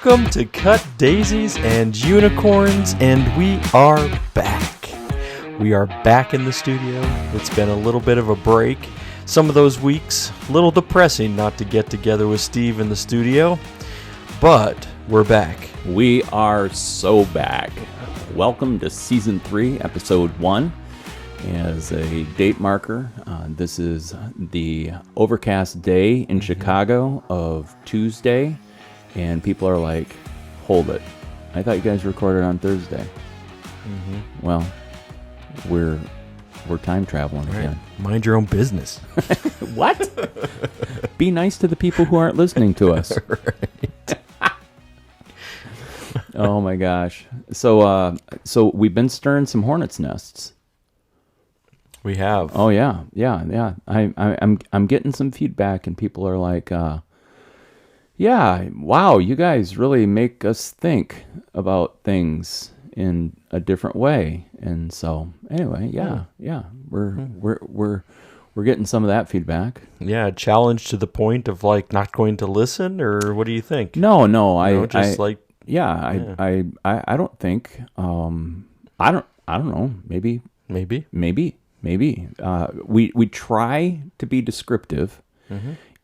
Welcome to Cut Daisies and Unicorns, and we are back. We are back in the studio. It's been a little bit of a break. Some of those weeks, a little depressing not to get together with Steve in the studio, but we're back. We are so back. Welcome to Season 3, Episode 1. As a date marker, this is the overcast day in Chicago of Tuesday, and people are like, hold it. I thought you guys recorded on Thursday. Well, we're time traveling again. Mind your own business. What? Be nice to the people who aren't listening to us. Right. Oh my gosh. So we've been stirring some hornets' nests. We have. Oh yeah. I'm getting some feedback, and people are like, "Yeah, wow, you guys really make us think about things in a different way." And so, anyway, yeah, we're getting some of that feedback. Yeah, challenge to the point of like not going to listen, or what do you think? No, I don't think. I don't know. Maybe. We try to be descriptive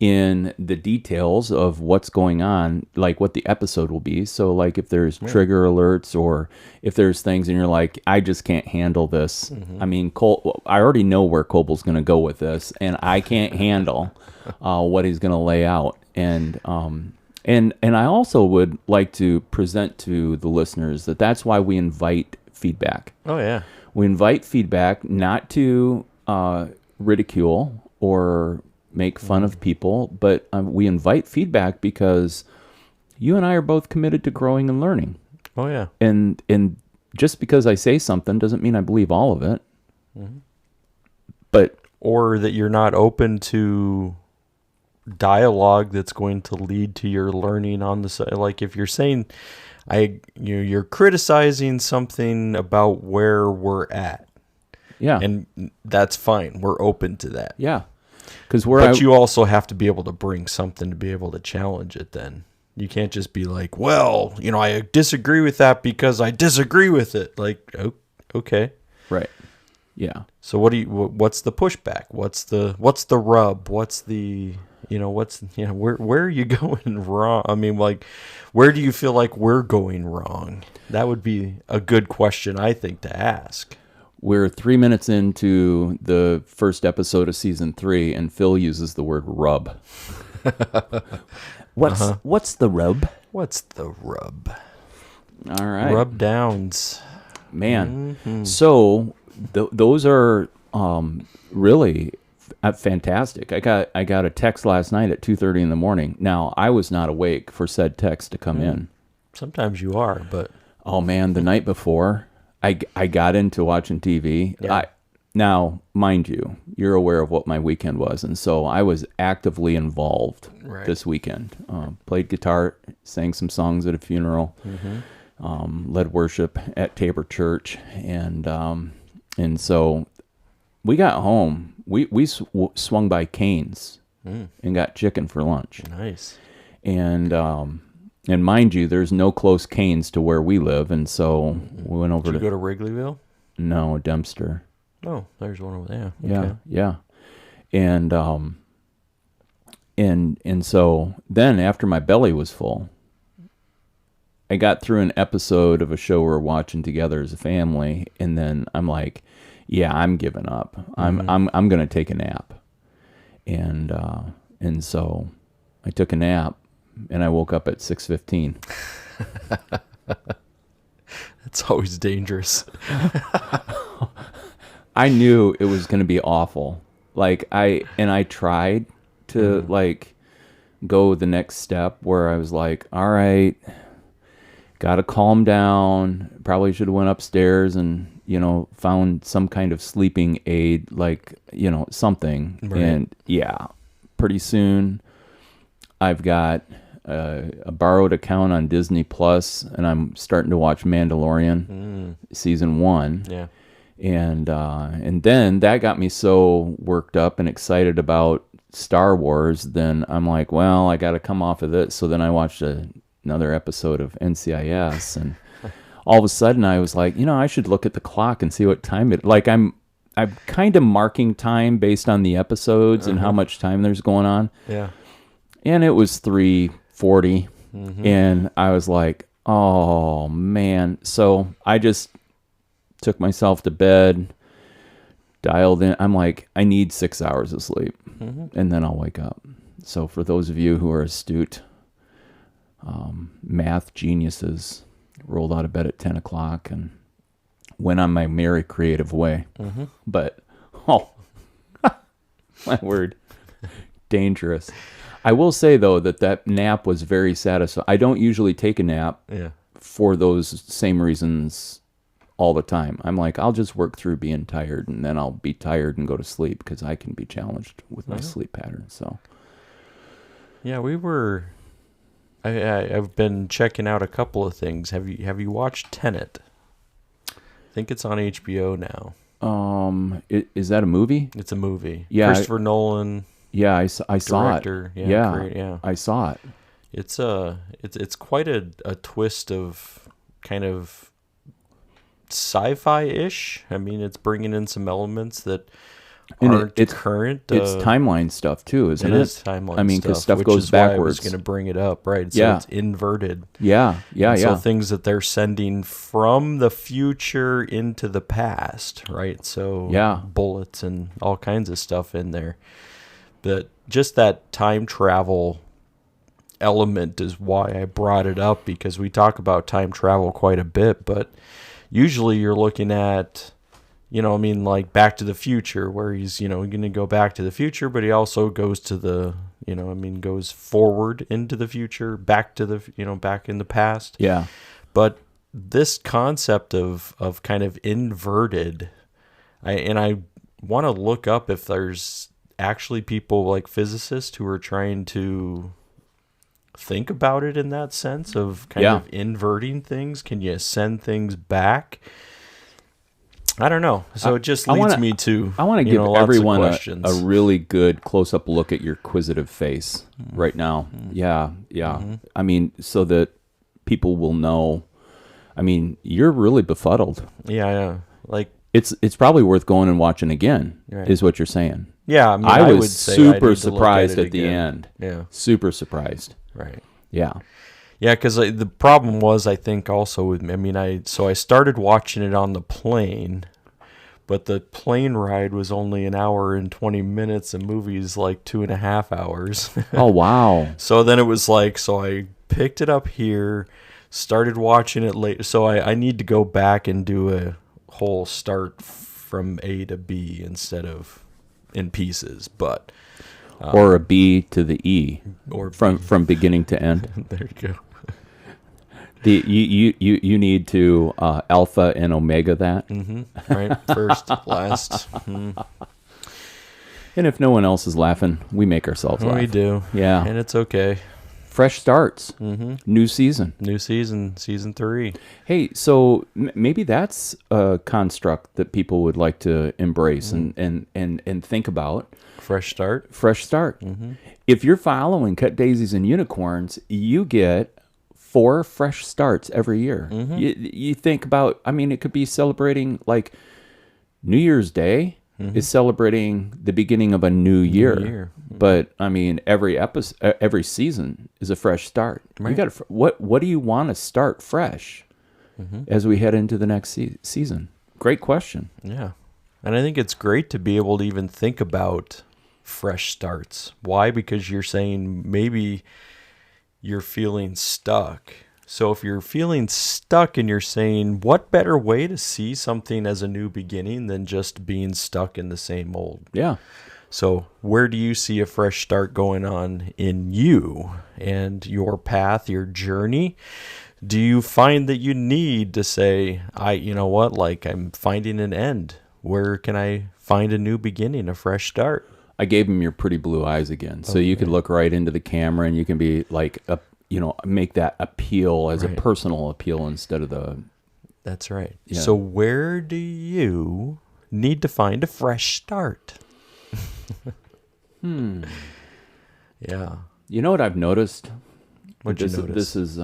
in the details of what's going on, like what the episode will be. So like if there's trigger alerts, or if there's things and you're like, I just can't handle this. I mean, I already know where Coble's going to go with this, and I can't handle what he's going to lay out. And I also would like to present to the listeners that that's why we invite feedback. Oh yeah. We invite feedback not to ridicule or make fun of people, but we invite feedback because you and I are both committed to growing and learning. Oh yeah. And just because I say something doesn't mean I believe all of it. But Or that you're not open to dialogue that's going to lead to your learning on the side. Like if you're saying, you're criticizing something about where we're at. yeah, And that's fine. We're open to that. yeah, But you also have to be able to bring something to be able to challenge it then. You can't just be like, well, I disagree with that because I disagree with it. Like, okay. right, yeah. So what's the pushback? What's the rub? What's the, where are you going wrong? I mean, like, where do you feel like we're going wrong? That would be a good question, I think, to ask. We're 3 minutes into the first episode of Season 3, and Phil uses the word rub. What's the rub? What's the rub? All right. Rub downs. Man. So those are really fantastic. I got a text last night at 2:30 in the morning. Now, I was not awake for said text to come in. Sometimes you are, but... Oh, man, the night before, I got into watching TV. Yeah. Now, mind you, you're aware of what my weekend was, and so I was actively involved this weekend. Played guitar, sang some songs at a funeral, led worship at Tabor Church, and so we got home. We swung by Cane's and got chicken for lunch. Nice. And mind you, there's no close Cane's to where we live, and so we went over Did you go to Wrigleyville? No, Dempster. Oh, there's one over there. Okay. Yeah. And so then after my belly was full, I got through an episode of a show we're watching together as a family, and then I'm like, yeah, I'm giving up. I'm going to take a nap. And so I took a nap, and I woke up at 6:15. That's always dangerous. I knew it was going to be awful. Like I tried to like go the next step where I was like, all right, got to calm down. Probably should have went upstairs and, found some kind of sleeping aid, like, something. Right. And yeah, pretty soon I've got a borrowed account on Disney Plus, and I'm starting to watch Mandalorian season 1. Yeah. And then that got me so worked up and excited about Star Wars. Then I'm like, well, I got to come off of this. So then I watched a another episode of NCIS, and all of a sudden I was like, I should look at the clock and see what time it. Like I'm kind of marking time based on the episodes and how much time there's going on. Yeah. And it was 3:40, and I was like, oh man. So I just took myself to bed, dialed in. I'm like, I need 6 hours of sleep, and then I'll wake up. So for those of you who are astute math geniuses, rolled out of bed at 10 o'clock and went on my merry creative way. But, my word, dangerous. I will say, though, that nap was very satisfying. I don't usually take a nap for those same reasons all the time. I'm like, I'll just work through being tired, and then I'll be tired and go to sleep because I can be challenged with my sleep pattern. So, yeah, I've been checking out a couple of things. Have you watched Tenet? I think it's on HBO now. Is that a movie? It's a movie. Yeah, Christopher Nolan. Yeah, I saw it. Yeah, I saw it. It's quite a twist of kind of sci-fi-ish. I mean, it's bringing in some elements that aren't current. It's timeline stuff too, isn't it? It is timeline stuff. I mean, because stuff goes backwards. Why I was going to bring it up, right? So it's inverted. Yeah. So things that they're sending from the future into the past, right? So bullets and all kinds of stuff in there. But just that time travel element is why I brought it up, because we talk about time travel quite a bit, but usually you're looking at, like Back to the Future, where he's, going to go back to the future, but he also goes to the, goes forward into the future, back to the, back in the past. Yeah. But this concept of kind of inverted, I want to look up if there's actually people like physicists who are trying to think about it in that sense of kind of inverting things. Can you send things back? I don't know. So it just leads me to I want to give everyone a really good close-up look at your quizzitive face right now. Yeah. I mean, so that people will know. I mean, you're really befuddled. Yeah. Like it's probably worth going and watching again, is what you're saying. Yeah, I was super surprised at the end. Yeah. Super surprised. Right. Yeah. Yeah, because the problem was, I think, also with me, I started watching it on the plane, but the plane ride was only an hour and 20 minutes, and movie's like 2.5 hours. Oh, wow. So then it was like, I picked it up here, started watching it later. So I need to go back and do a whole start from A to B instead of in pieces, but or a B to the E, or from beginning to end. There you go. You need to alpha and omega that. Right, first, last. And if no one else is laughing, we make ourselves laugh. We do, yeah, and it's okay. Fresh starts, new season, season 3. Hey, so maybe that's a construct that people would like to embrace and think about. Fresh start. If you're following Cut Daisies and Unicorns, you get 4 fresh starts every year. You think about, it could be celebrating like New Year's Day is celebrating the beginning of a new year. But every season is a fresh start. Right. You got what do you want to start fresh as we head into the next season? Great question. Yeah. And I think it's great to be able to even think about fresh starts. Why? Because you're saying maybe you're feeling stuck. So if you're feeling stuck and you're saying, what better way to see something as a new beginning than just being stuck in the same old? Yeah. So where do you see a fresh start going on in you and your path, your journey? Do you find that you need to say, I'm finding an end. Where can I find a new beginning, a fresh start? I gave him your pretty blue eyes again. So you could look right into the camera and you can be like, make that appeal as a personal appeal instead of the... That's right. Yeah. So where do you need to find a fresh start? Yeah. You know what I've noticed What'd you notice? This is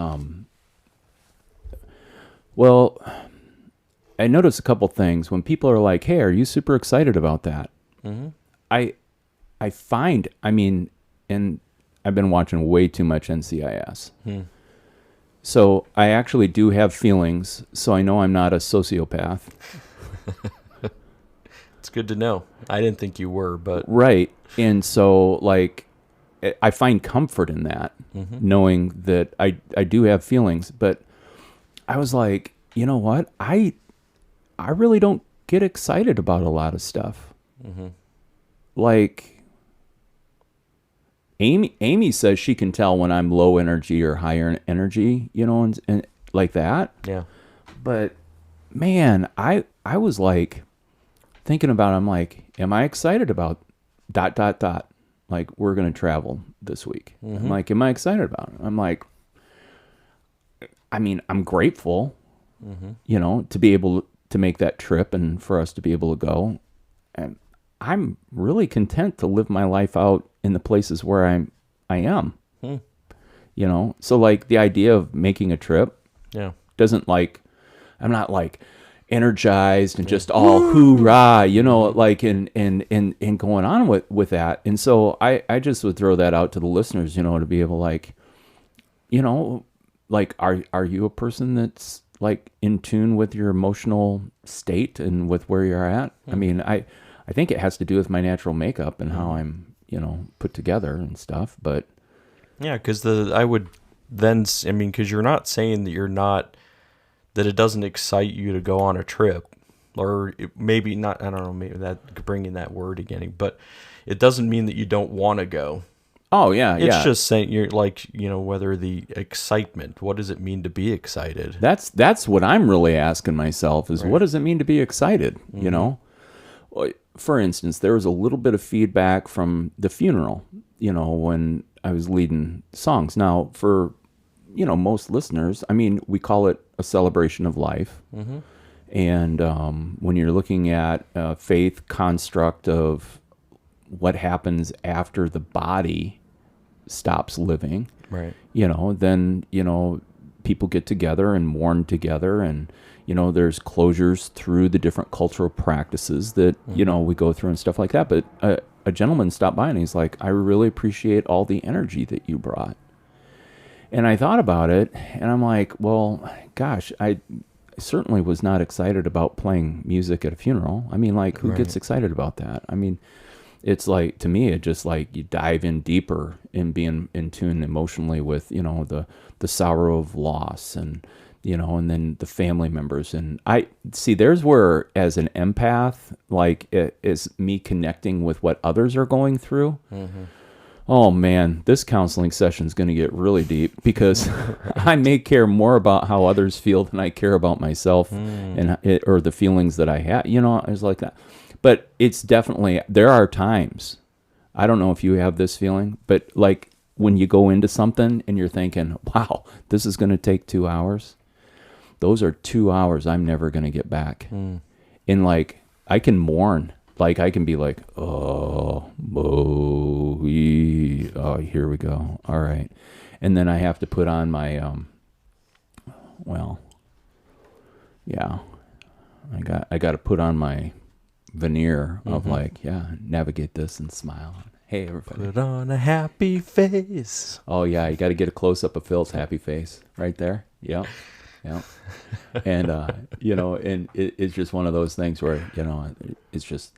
well, I noticed a couple things when people are like, "Hey, are you super excited about that?" Mm-hmm. I find, I mean, and I've been watching way too much NCIS. So I actually do have feelings, so I know I'm not a sociopath. It's good to know. I didn't think you were, but... Right. And so, like, I find comfort in that, knowing that I do have feelings. But I was like, you know what? I really don't get excited about a lot of stuff. Like... Amy says she can tell when I'm low energy or higher energy, you know, and like that. Yeah. But man, I was like thinking about it, I'm like, am I excited about ... Like, we're going to travel this week. I'm like, am I excited about it? I'm like, I mean, I'm grateful, you know, to be able to make that trip and for us to be able to go. And I'm really content to live my life out in the places where I am, you know? So like the idea of making a trip doesn't like, I'm not like energized and just all hoorah, you know, like, and going on with that. And so I just would throw that out to the listeners, you know, to be able like, you know, like, are you a person that's like in tune with your emotional state and with where you're at? I mean, I think it has to do with my natural makeup and how I'm, you know, put together and stuff. But yeah, because I would then, I mean, because you're not saying that you're not, that it doesn't excite you to go on a trip, or maybe not, I don't know, maybe that, bringing that word again, but it doesn't mean that you don't want to go. Oh, yeah, It's just saying, you're like, you know, whether the excitement, what does it mean to be excited? That's what I'm really asking myself is, what does it mean to be excited, you know? For instance, there was a little bit of feedback from the funeral, you know, when I was leading songs. Now, for, you know, most listeners, I mean, we call it a celebration of life. And when you're looking at a faith construct of what happens after the body stops living, you know, then, you know, people get together and mourn together, and you know, there's closures through the different cultural practices that, you know, we go through and stuff like that. But a gentleman stopped by and he's like, I really appreciate all the energy that you brought. And I thought about it and I'm like, well, gosh, I certainly was not excited about playing music at a funeral. I mean, like, who gets excited about that? I mean, it's like, to me, it just like you dive in deeper in being in tune emotionally with, you know, the sorrow of loss, and you know, and then the family members. And I see, there's where, as an empath, like, it is me connecting with what others are going through. Oh man, this counseling session is going to get really deep, because I may care more about how others feel than I care about myself or the feelings that I have. You know, it's like that. But it's definitely, there are times, I don't know if you have this feeling, but like when you go into something and you're thinking, wow, this is going to take 2 hours. Those are 2 hours I'm never going to get back. And like, I can mourn. Like, I can be like, oh, here we go. All right. And then I have to put on my, I got to put on my veneer of like, navigate this and smile. Hey, everybody. Put on a happy face. Oh, yeah. You got to get a close-up of Phil's happy face right there. Yep. Yeah. And, you know, and it's just one of those things where, you know, it's just,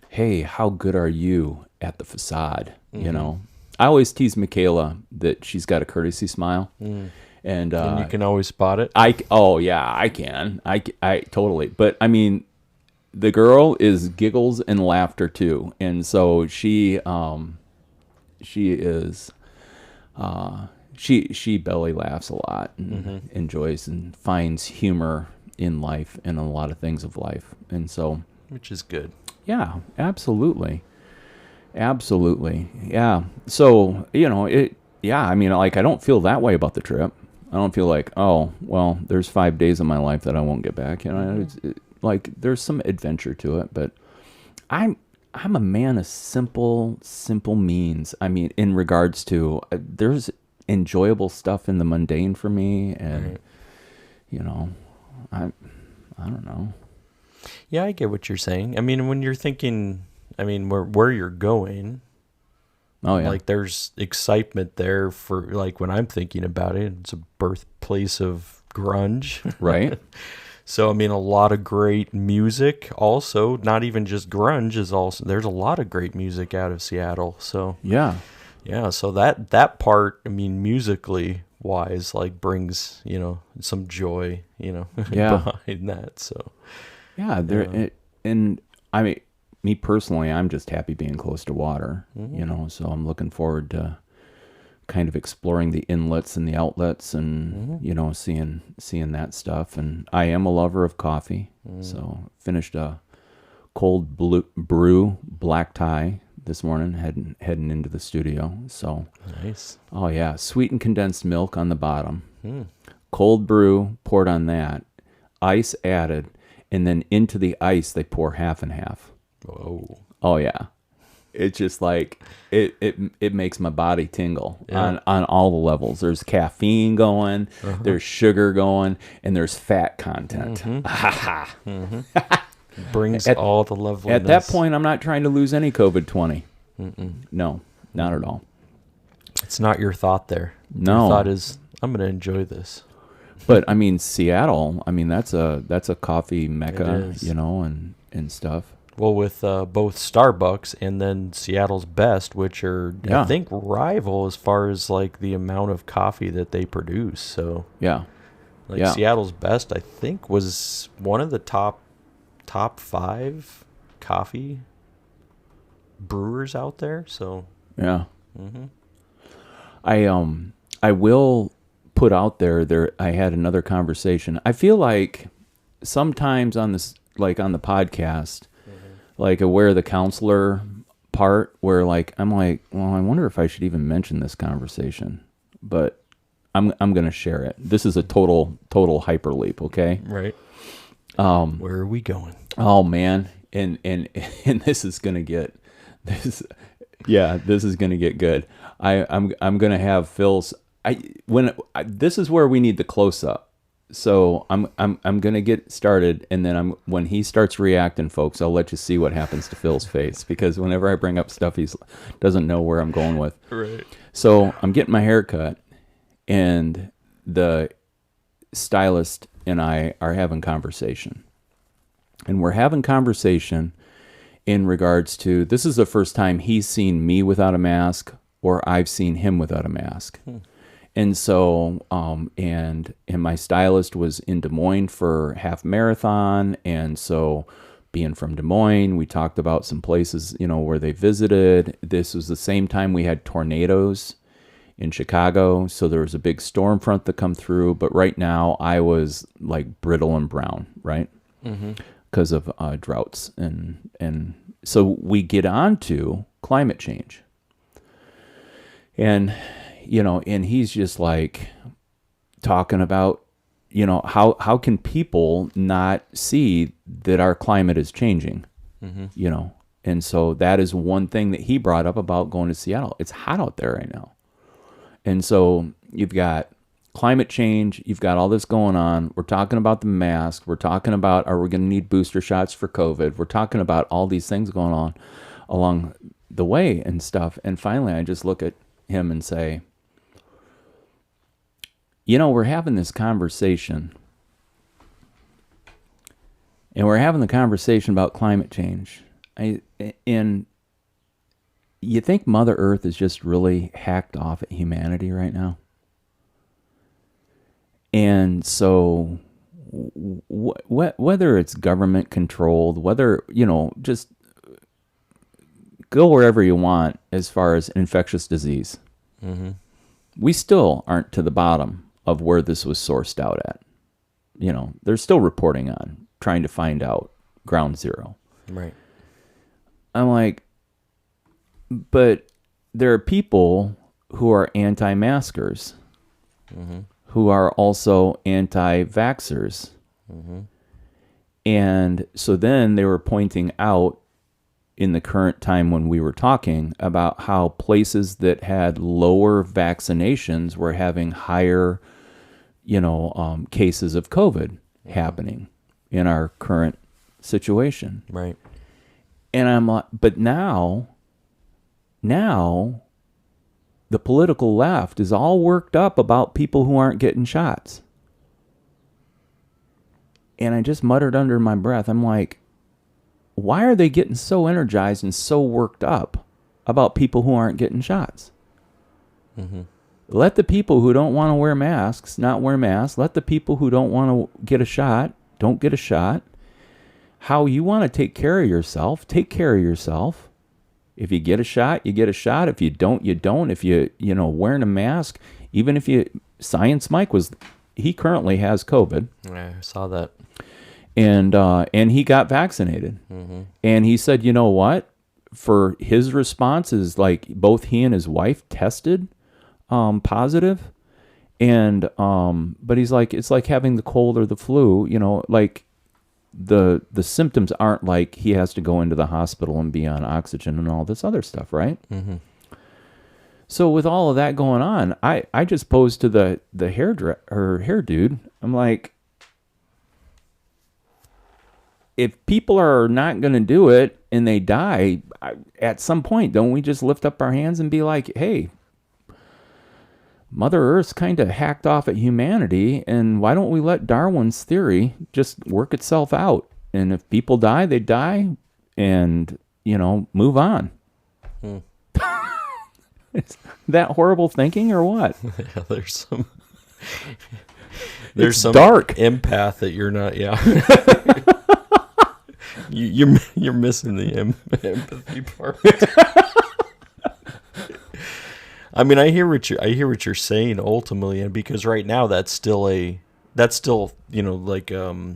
hey, how good are you at the facade? You know, I always tease Michaela that she's got a courtesy smile. And you can always spot it. I can. I totally. But I mean, the girl is giggles and laughter too. And so she is, she belly laughs a lot and enjoys and finds humor in life and a lot of things of life. And so, which is good. Yeah, absolutely. Absolutely. Yeah. So, you know, I mean, like, I don't feel that way about the trip. I don't feel like, oh, well, there's 5 days of my life that I won't get back. You know, like, there's some adventure to it, but I'm a man of simple means. I mean, in regards to, there's enjoyable stuff in the mundane for me. And, you know, I don't know. Yeah, I get what you're saying. I mean, when you're thinking, I mean, where you're going, oh yeah, like there's excitement there for, like, when I'm thinking about it, it's a birthplace of grunge, right? So I mean, a lot of great music. Also, not even just grunge is also. There's a lot of great music out of Seattle. So Yeah, yeah. So that part, I mean, musically wise, like brings some joy, Yeah. behind that. So yeah. And I mean, me personally, I'm just happy being close to water. So I'm looking forward to kind of exploring the inlets and the outlets, and seeing that stuff. And I am a lover of coffee, so finished a cold brew black tie this morning, heading into the studio. So nice. Oh yeah, sweetened condensed milk on the bottom, cold brew poured on that, ice added, and then into the ice they pour half and half. Whoa. Oh yeah. It's just like it makes my body tingle on all the levels. There's caffeine going, there's sugar going, and there's fat content. Brings all the loveliness. At that point, I'm not trying to lose any COVID-20. No, not at all. It's not your thought there. No. Your thought is, I'm going to enjoy this. But I mean, Seattle, I mean, that's a coffee mecca, and stuff. Well, with both Starbucks and then Seattle's Best, which are, I think, rival as far as like the amount of coffee that they produce. So Seattle's Best, I think, was one of the top 5 coffee brewers out there. So yeah, I will put out there. I had another conversation. I feel like sometimes on this, like on the podcast. Like Aware the Counselor part where like I'm like, well, I wonder if I should even mention this conversation, but I'm gonna share it. This is a total hyperleap, okay? Right. Where are we going? Oh man, and this is gonna get this. Yeah, this is gonna get good. I'm gonna have Phil's. This is where we need the close up. So I'm gonna get started, and then when he starts reacting, folks, I'll let you see what happens to Phil's face, because whenever I bring up stuff, he doesn't know where I'm going with. Right. So I'm getting my hair cut, and the stylist and I are having conversation, and we're having conversation in regards to, this is the first time he's seen me without a mask, or I've seen him without a mask. And so, and my stylist was in Des Moines for half marathon. And so being from Des Moines, we talked about some places, where they visited. This was the same time we had tornadoes in Chicago. So there was a big storm front that come through. But right now I was like brittle and brown, right? Because of droughts. And so we get on to climate change. And and he's just like talking about, how can people not see that our climate is changing, And so that is one thing that he brought up about going to Seattle. It's hot out there right now. And so you've got climate change, you've got all this going on. We're talking about the mask. We're talking about, are we going to need booster shots for COVID? We're talking about all these things going on along the way and stuff. And finally, I just look at him and say, we're having this conversation, and we're having the conversation about climate change. And you think Mother Earth is just really hacked off at humanity right now? And so whether it's government controlled, whether, just go wherever you want as far as infectious disease, we still aren't to the bottom of where this was sourced out at. They're still reporting on trying to find out ground zero. Right. I'm like, but there are people who are anti-maskers, who are also anti-vaxxers. And so then they were pointing out in the current time when we were talking about how places that had lower vaccinations were having higher, cases of COVID happening in our current situation. Right. And I'm like, but now the political left is all worked up about people who aren't getting shots. And I just muttered under my breath, I'm like, why are they getting so energized and so worked up about people who aren't getting shots? Mm-hmm. Let the people who don't want to wear masks not wear masks. Let the people who don't want to get a shot don't get a shot. How you want to take care of yourself, take care of yourself. If you get a shot, you get a shot. If you don't, you don't. If wearing a mask, even if Science Mike he currently has COVID. Yeah, I saw that. And he got vaccinated. Mm-hmm. And he said, you know what? For his response is like both he and his wife tested positive. And but he's like, it's like having the cold or the flu, like the symptoms aren't like he has to go into the hospital and be on oxygen and all this other stuff, right? Mm-hmm. So with all of that going on, I just posed to the hair dude. I'm like, if people are not going to do it and they die, at some point, don't we just lift up our hands and be like, hey, Mother Earth's kind of hacked off at humanity, and why don't we let Darwin's theory just work itself out? And if people die, they die, and, move on. Is that horrible thinking or what? Yeah, there's some dark empath that you're not. Yeah, you're missing the empathy part. I mean, I hear what you're saying ultimately, and because right now that's still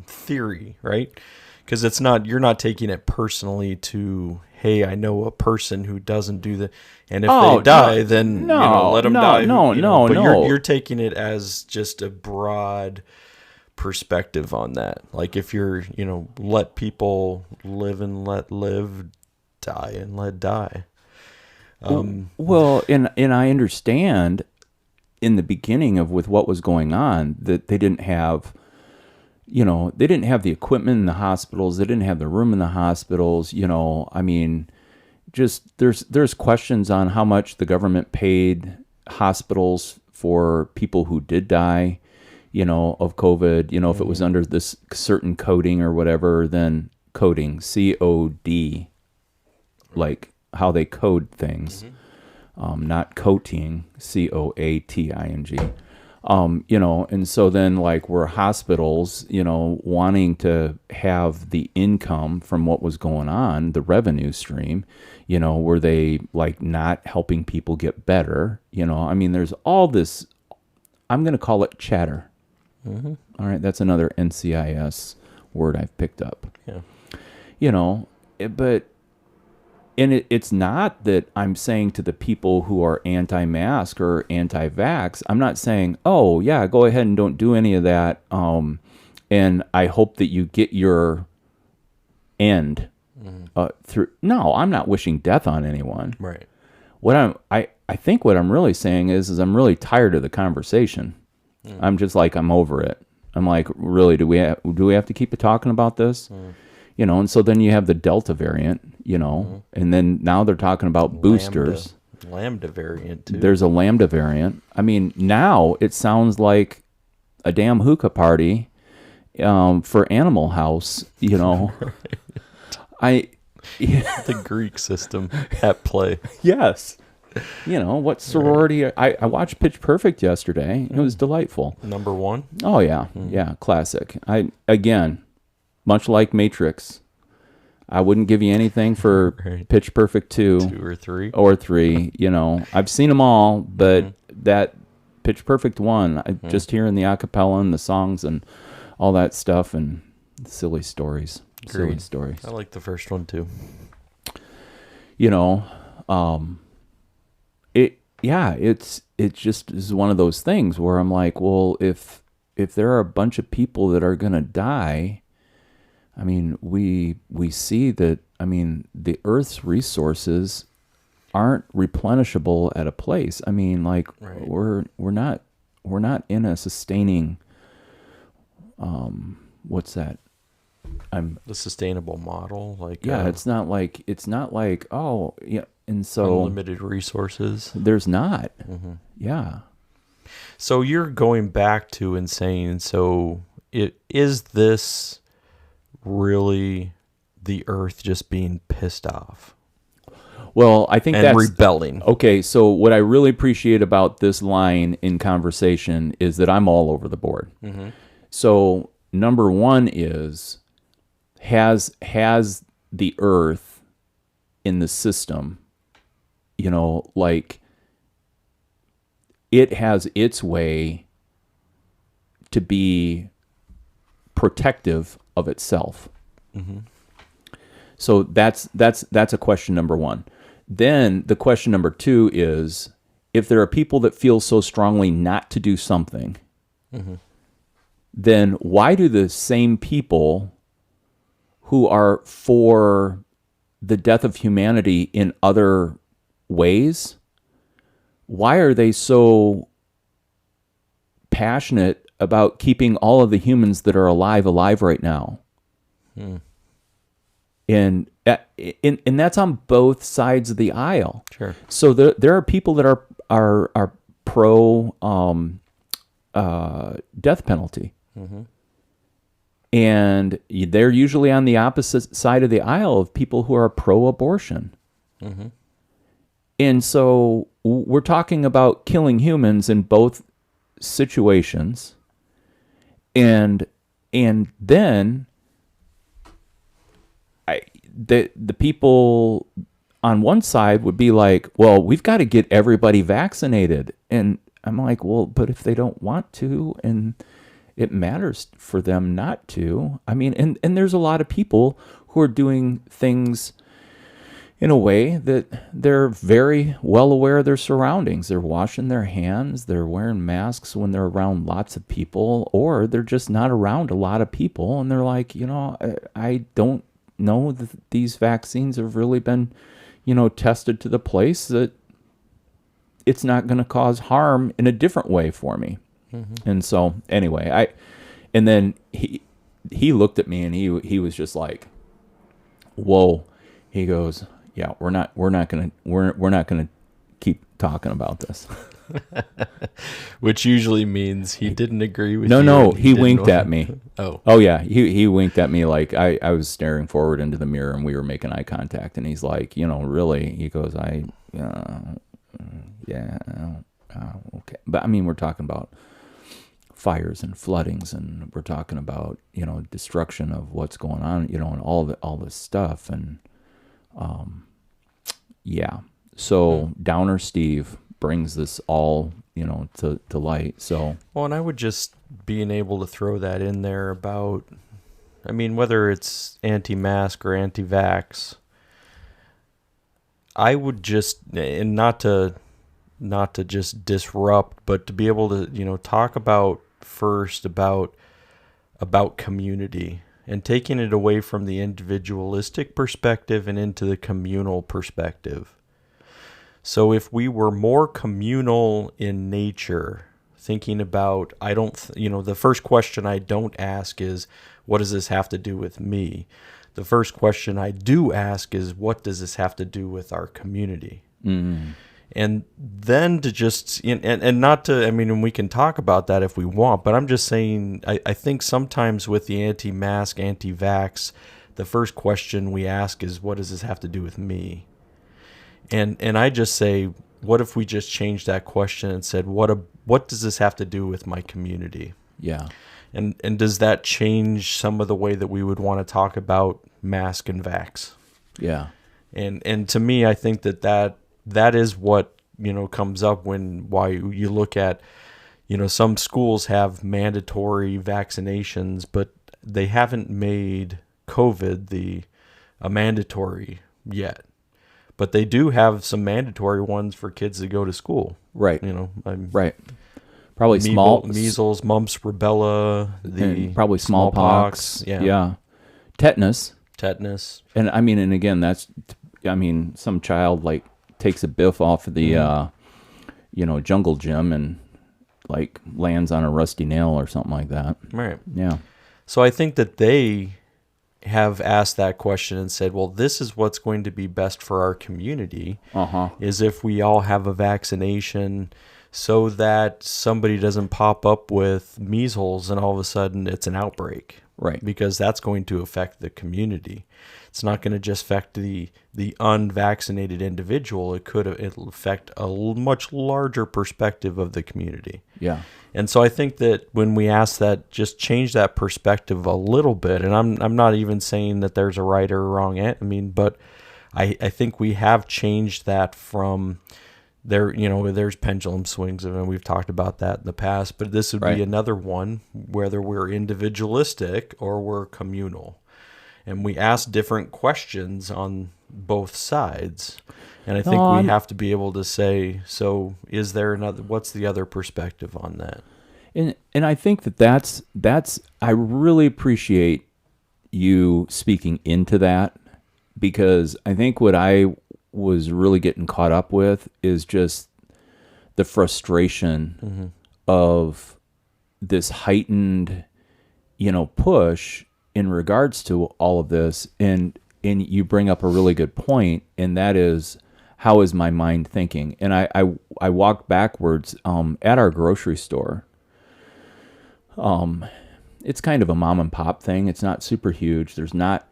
theory, right? Because you're not taking it personally to, hey, I know a person who doesn't do that, and if they die, then let them die. But you're taking it as just a broad perspective on that. Like if you're, let people live and let live, die and let die. Well, and I understand in the beginning with what was going on that they didn't have. They didn't have the equipment in the hospitals. They didn't have the room in the hospitals. I mean, just there's questions on how much the government paid hospitals for people who did die, of COVID. If it was under this certain coding or whatever, then coding, COD, like how they code things, not coating, COATING. And so then like were hospitals, wanting to have the income from what was going on, the revenue stream, were they like not helping people get better? I mean, there's all this, I'm going to call it chatter. Mm-hmm. All right. That's another NCIS word I've picked up. Yeah. But it's not that I'm saying to the people who are anti-mask or anti-vax, I'm not saying, oh, yeah, go ahead and don't do any of that. And I hope that you get your end through. No, I'm not wishing death on anyone. Right. I think what I'm really saying is I'm really tired of the conversation. I'm just like, I'm over it. I'm like, really, do we have to keep talking about this? And so then you have the Delta variant, and then now they're talking about boosters. Lambda variant, too. There's a Lambda variant. I mean, now it sounds like a damn hookah party for Animal House, Right. The Greek system at play. Yes. What sorority? Right. I watched Pitch Perfect yesterday. It was delightful. Number one? Oh, yeah. Yeah, classic. Again, much like Matrix, I wouldn't give you anything for Pitch Perfect 2 or 3. I've seen them all, but that Pitch Perfect 1, just hearing the acapella and the songs and all that stuff and silly stories. Silly stories. I like the first one too. It just is one of those things where I'm like, well, if there are a bunch of people that are going to die, I mean, we see that, I mean, the Earth's resources aren't replenishable at a place. I mean, like, Right. we're not in a sustaining, what's that? The sustainable model, like it's not like, oh yeah, and so unlimited resources. there's not. Yeah. So you're going back to and saying, so is this really the Earth just being pissed off Well, I think and that's rebelling? okay. So what I really appreciate about this line in conversation is that I'm all over the board. So number one is, has the Earth in the system, like, it has its way to be protective of itself. So that's a question number one. Then the question number two is, if there are people that feel so strongly not to do something, then why do the same people who are for the death of humanity in other ways, why are they so passionate about keeping all of the humans that are alive right now? And that's on both sides of the aisle. Sure. So there are people that are pro death penalty, and they're usually on the opposite side of the aisle of people who are pro abortion. And so we're talking about killing humans in both situations, and then the people on one side would be like, well, we've got to get everybody vaccinated. And I'm like, well, but if they don't want to, and it matters for them not to. I mean, and there's a lot of people who are doing things in a way that they're very well aware of their surroundings. They're washing their hands, they're wearing masks when they're around lots of people, or they're just not around a lot of people, and they're like, I don't know that these vaccines have really been, tested to the place that it's not going to cause harm in a different way for me. And so anyway, and then he looked at me and he was just like, whoa. He goes, yeah, we're not gonna keep talking about this. Which usually means he didn't agree with you. No, he didn't winked at me. Oh yeah, he winked at me, like I was staring forward into the mirror and we were making eye contact, and he's like, really? He goes, okay. But I mean, we're talking about fires and floodings, and we're talking about, destruction of what's going on, and all this stuff. And yeah. So Downer Steve brings this all, to light. So, well, and I would just being able to throw that in there about, I mean, whether it's anti-mask or anti-vax, I would just, and not to just disrupt, but to be able to, talk about first about community and taking it away from the individualistic perspective and into the communal perspective. So if we were more communal in nature, thinking about, the first question I don't ask is, what does this have to do with me? The first question I do ask is, what does this have to do with our community? And then to just, and not to, I mean, and we can talk about that if we want, but I'm just saying, I think sometimes with the anti-mask, anti-vax, the first question we ask is, what does this have to do with me? And I just say, what if we just changed that question and said, what does this have to do with my community? Yeah. And does that change some of the way that we would want to talk about mask and vax? Yeah. And to me, I think that is what, comes up why you look at, some schools have mandatory vaccinations, but they haven't made COVID a mandatory yet. But they do have some mandatory ones for kids that go to school. Right. Right. Probably measles, mumps, rubella, probably smallpox. Yeah. tetanus. And I mean, and again, some child like takes a biff off of the, jungle gym and like lands on a rusty nail or something like that. Right. Yeah. So I think that they have asked that question and said, well, this is what's going to be best for our community, is if we all have a vaccination so that somebody doesn't pop up with measles and all of a sudden it's an outbreak. Right. Because that's going to affect the community. It's not going to just affect the unvaccinated individual. It'll affect a much larger perspective of the community. Yeah. And so I think that when we ask that, just change that perspective a little bit. And I'm not even saying that there's a right or a wrong but I think we have changed that from there's pendulum swings, and we've talked about that in the past, but this would be another one, whether we're individualistic or we're communal. And we ask different questions on both sides. And I think we have to be able to say, so is there what's the other perspective on that? And I think that's I really appreciate you speaking into that, because I think what I was really getting caught up with is just the frustration of this heightened, push in regards to all of this. And you bring up a really good point, and that is, how is my mind thinking? And I walked backwards at our grocery store. It's kind of a mom and pop thing. It's not super huge. There's not,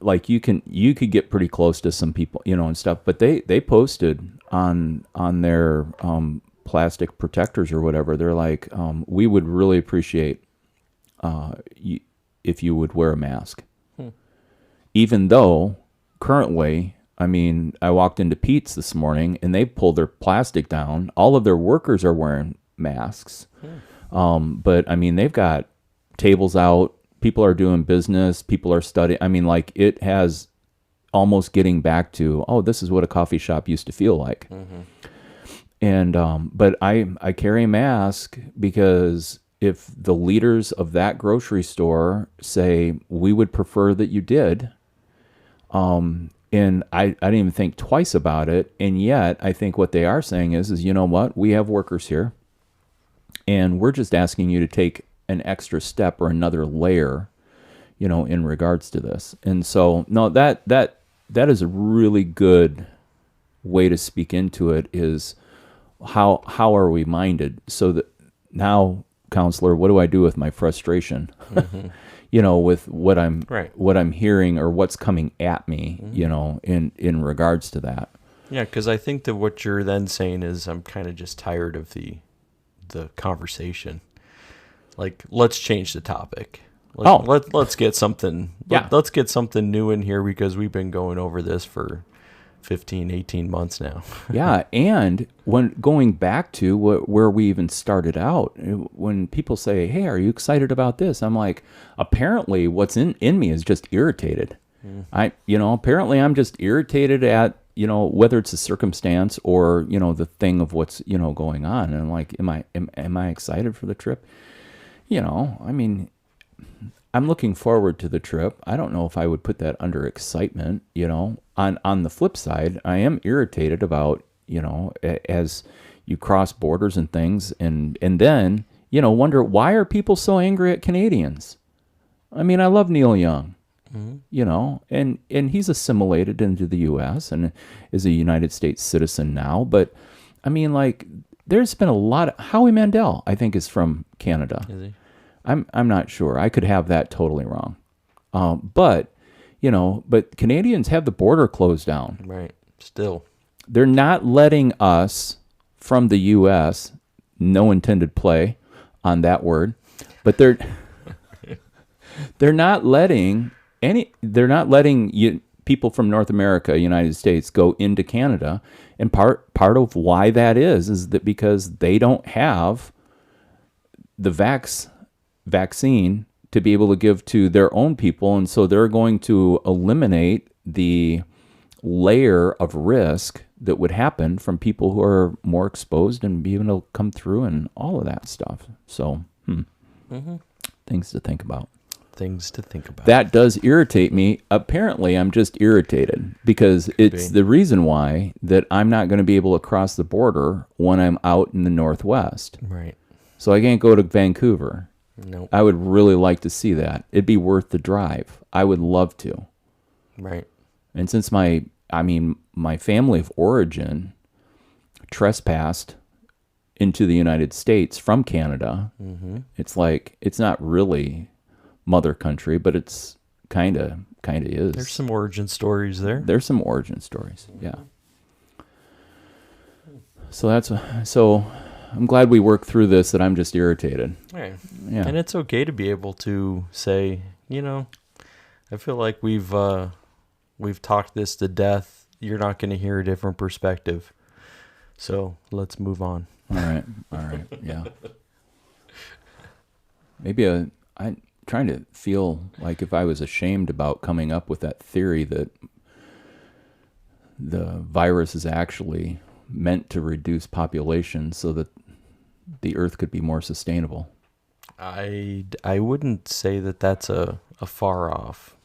like, you could get pretty close to some people, and stuff, but they posted on their plastic protectors or whatever. They're like, we would really appreciate if you would wear a mask. Even though currently, I walked into Pete's this morning and they pulled their plastic down. All of their workers are wearing masks. But they've got tables out. People are doing business. People are studying. It has almost getting back to, this is what a coffee shop used to feel like. And but I carry a mask because if the leaders of that grocery store say, we would prefer that you did, and I didn't even think twice about it. And yet I think what they are saying is, you know what? We have workers here, and we're just asking you to take an extra step or another layer, in regards to this. And so, no, that is a really good way to speak into it, is how are we minded? So that now, counselor, what do I do with my frustration? With what I'm hearing or what's coming at me, in regards to that. Yeah, because I think that what you're then saying is, I'm kind of just tired of the conversation. Like, let's change the topic. Let's get something. Let's get something new in here, because we've been going over this for 15, 18 months now. Yeah, and when going back to where we even started out, when people say, "Hey, are you excited about this?" I'm like, apparently, what's in me is just irritated. Apparently, I'm just irritated at whether it's a circumstance or the thing of what's going on. And I'm like, am I excited for the trip? I'm looking forward to the trip. I don't know if I would put that under excitement. On the flip side, I am irritated about, as you cross borders and things, and then, wonder, why are people so angry at Canadians? I love Neil Young, and he's assimilated into the U.S. and is a United States citizen now. But there's been a lot of, Howie Mandel, I think, is from Canada. Is he? I'm not sure. I could have that totally wrong. But Canadians have the border closed down. Right. Still. They're not letting us from the U.S., no intended play on that word, but they're not letting people from North America, United States, go into Canada. And part of why that is that because they don't have the vaccine to be able to give to their own people, and so they're going to eliminate the layer of risk that would happen from people who are more exposed and be able to come through and all of that stuff. So things to think about. things to think about. That does irritate me. Apparently, I'm just irritated because it's the reason why that I'm not going to be able to cross the border when I'm out in the Northwest. Right. So I can't go to Vancouver. Nope. I would really like to see that. It'd be worth the drive. I would love to. Right. And since my family of origin trespassed into the United States from Canada, it's like, it's not really mother country, but it's kind of is. There's some origin stories there. There's some origin stories, yeah. So I'm glad we worked through this, that I'm just irritated. Right. Yeah. And it's okay to be able to say, I feel like we've talked this to death. You're not going to hear a different perspective. So let's move on. All right. Yeah. Maybe I'm trying to feel like if I was ashamed about coming up with that theory that the virus is actually meant to reduce population so that the earth could be more sustainable. I wouldn't say that that's a far off.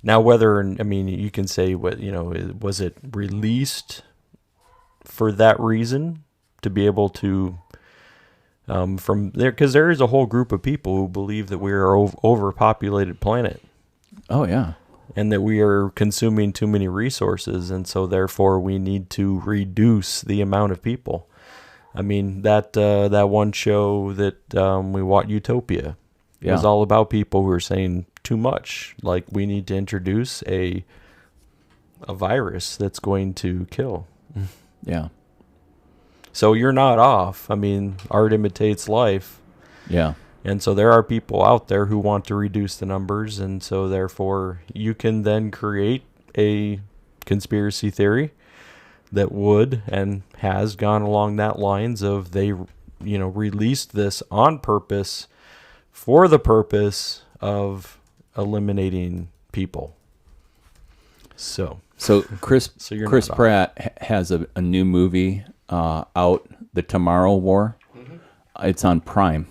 Now, you can say was it released for that reason to be able to from there, because there is a whole group of people who believe that we are overpopulated planet. Oh yeah. And that we are consuming too many resources, and so therefore we need to reduce the amount of people. I mean, that one show that we watched, Utopia, was all about people who are saying too much. Like, we need to introduce a virus that's going to kill. Yeah. So you're not off. I mean, art imitates life. Yeah. And so there are people out there who want to reduce the numbers, and so therefore you can then create a conspiracy theory that would and has gone along that lines of they, released this on purpose for the purpose of eliminating people. So Chris Chris Pratt has a new movie out, The Tomorrow War. Mm-hmm. It's on Prime.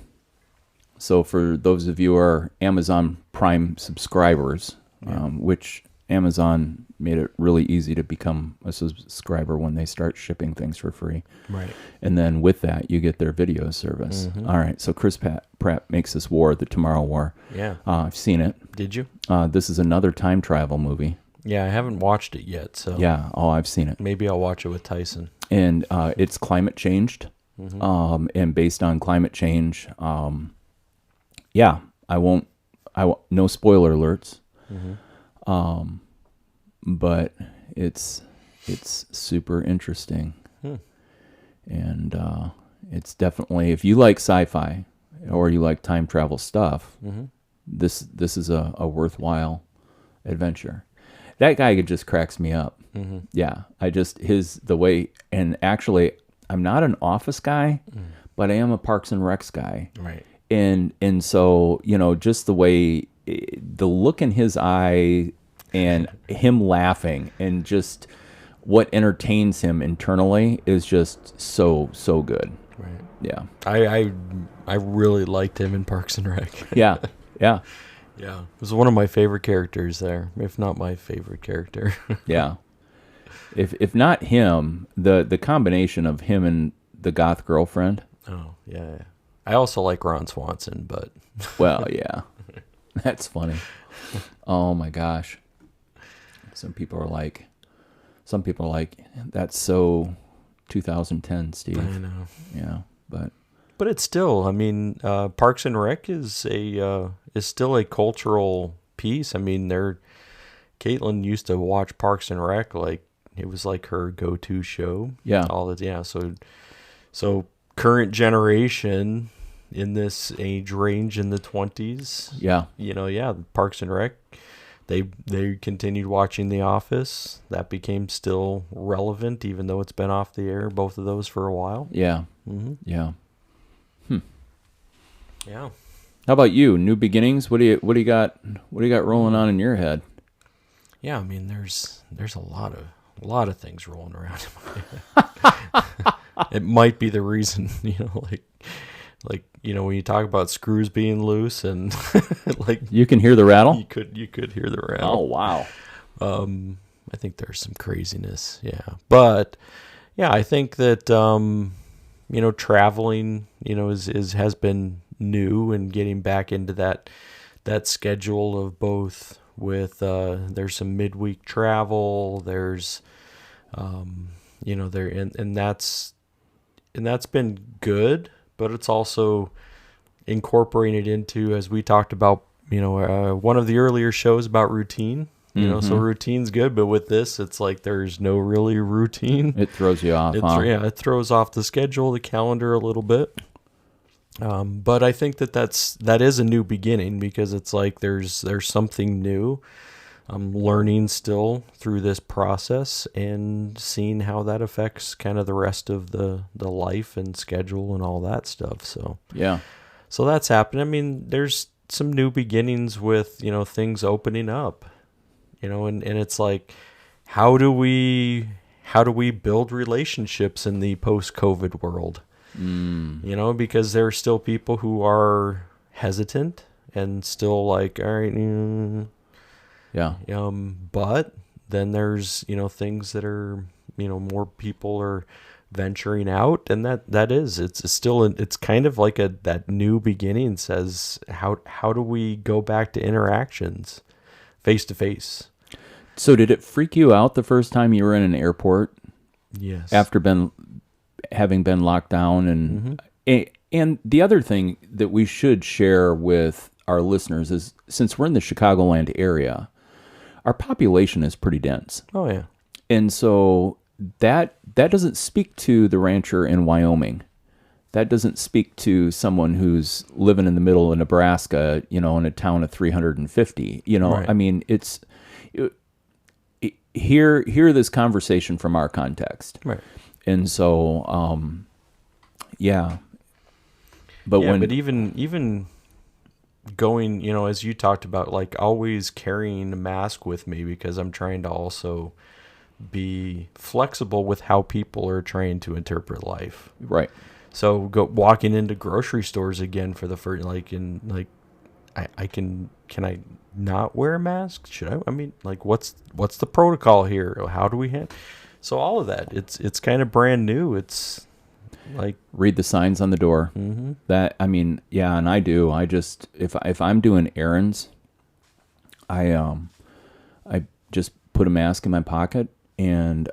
So for those of you who are Amazon Prime subscribers, which Amazon made it really easy to become a subscriber when they start shipping things for free. Right. And then with that, you get their video service. Mm-hmm. All right. So Chris Pratt makes this war, The Tomorrow War. Yeah. I've seen it. Did you? This is another time travel movie. Yeah, I haven't watched it yet. So yeah. Oh, I've seen it. Maybe I'll watch it with Tyson. And it's climate changed. Mm-hmm. And based on climate change, yeah, I won't, no spoiler alerts. Mm-hmm. But it's super interesting. And, it's definitely, if you like sci-fi or you like time travel stuff, this is a worthwhile adventure. That guy just cracks me up. Mm-hmm. Yeah. The way, and actually I'm not an Office guy, but I am a Parks and Recs guy. Right. And so, just the way, the look in his eye and him laughing and just what entertains him internally is just so good. Right. Yeah. I really liked him in Parks and Rec. Yeah. Yeah. Yeah. It was one of my favorite characters there, if not my favorite character. Yeah. If not him, the combination of him and the goth girlfriend. Oh, yeah. I also like Ron Swanson, but well, yeah. That's funny. Oh my gosh. Some people are like, that's so 2010, Steve. I know. Yeah, but it's still, Parks and Rec is still a cultural piece. I mean, Caitlin used to watch Parks and Rec, like it was like her go-to show. Yeah. So current generation in this age range in the 20s. Yeah. Parks and Rec. They continued watching The Office. That became still relevant, even though it's been off the air, both of those, for a while. Yeah. Mm-hmm. Yeah. Yeah. How about you? New beginnings? What do you got rolling on in your head? Yeah, there's a lot of things rolling around in my head. It might be the reason, like, when you talk about screws being loose and like you can hear the rattle. You could hear the rattle. Oh wow. I think there's some craziness. Yeah, but yeah, I think that traveling, has been new, and getting back into that schedule of both with there's some midweek travel, there's there, and that's been good, but it's also incorporated into, as we talked about, one of the earlier shows about routine. So routine's good, but with this, it's like there's no really routine. It throws you off. Yeah, it throws off the schedule, the calendar a little bit. But I think that is a new beginning, because it's like there's something new. I'm learning still through this process and seeing how that affects kind of the rest of the life and schedule and all that stuff. So yeah, so that's happening. I mean, there's some new beginnings with things opening up. And it's like, how do we build relationships in the post-COVID world? Because there are still people who are hesitant and still like, all right, yeah. But then there's things that are more people are venturing out, and it's still it's kind of like that new beginning. Says how do we go back to interactions face to face? So did it freak you out the first time you were in an airport? Yes. After having been locked down, and the other thing that we should share with our listeners is, since we're in the Chicagoland area, our population is pretty dense. Oh yeah. And so that doesn't speak to the rancher in Wyoming. That doesn't speak to someone who's living in the middle of Nebraska, in a town of 350. Right. I mean, hear this conversation from our context. Right. And so, yeah. But even going, as you talked about, like always carrying a mask with me, because I'm trying to also be flexible with how people are trying to interpret life. Right. So walking into grocery stores again for the first, can I not wear a mask? Should I? I mean, like, what's the protocol here? How do we handle? So all of that, it's kind of brand new. It's like, read the signs on the door. Mm-hmm. That, I mean, yeah, and I do. I just, if I'm doing errands, I just put a mask in my pocket, and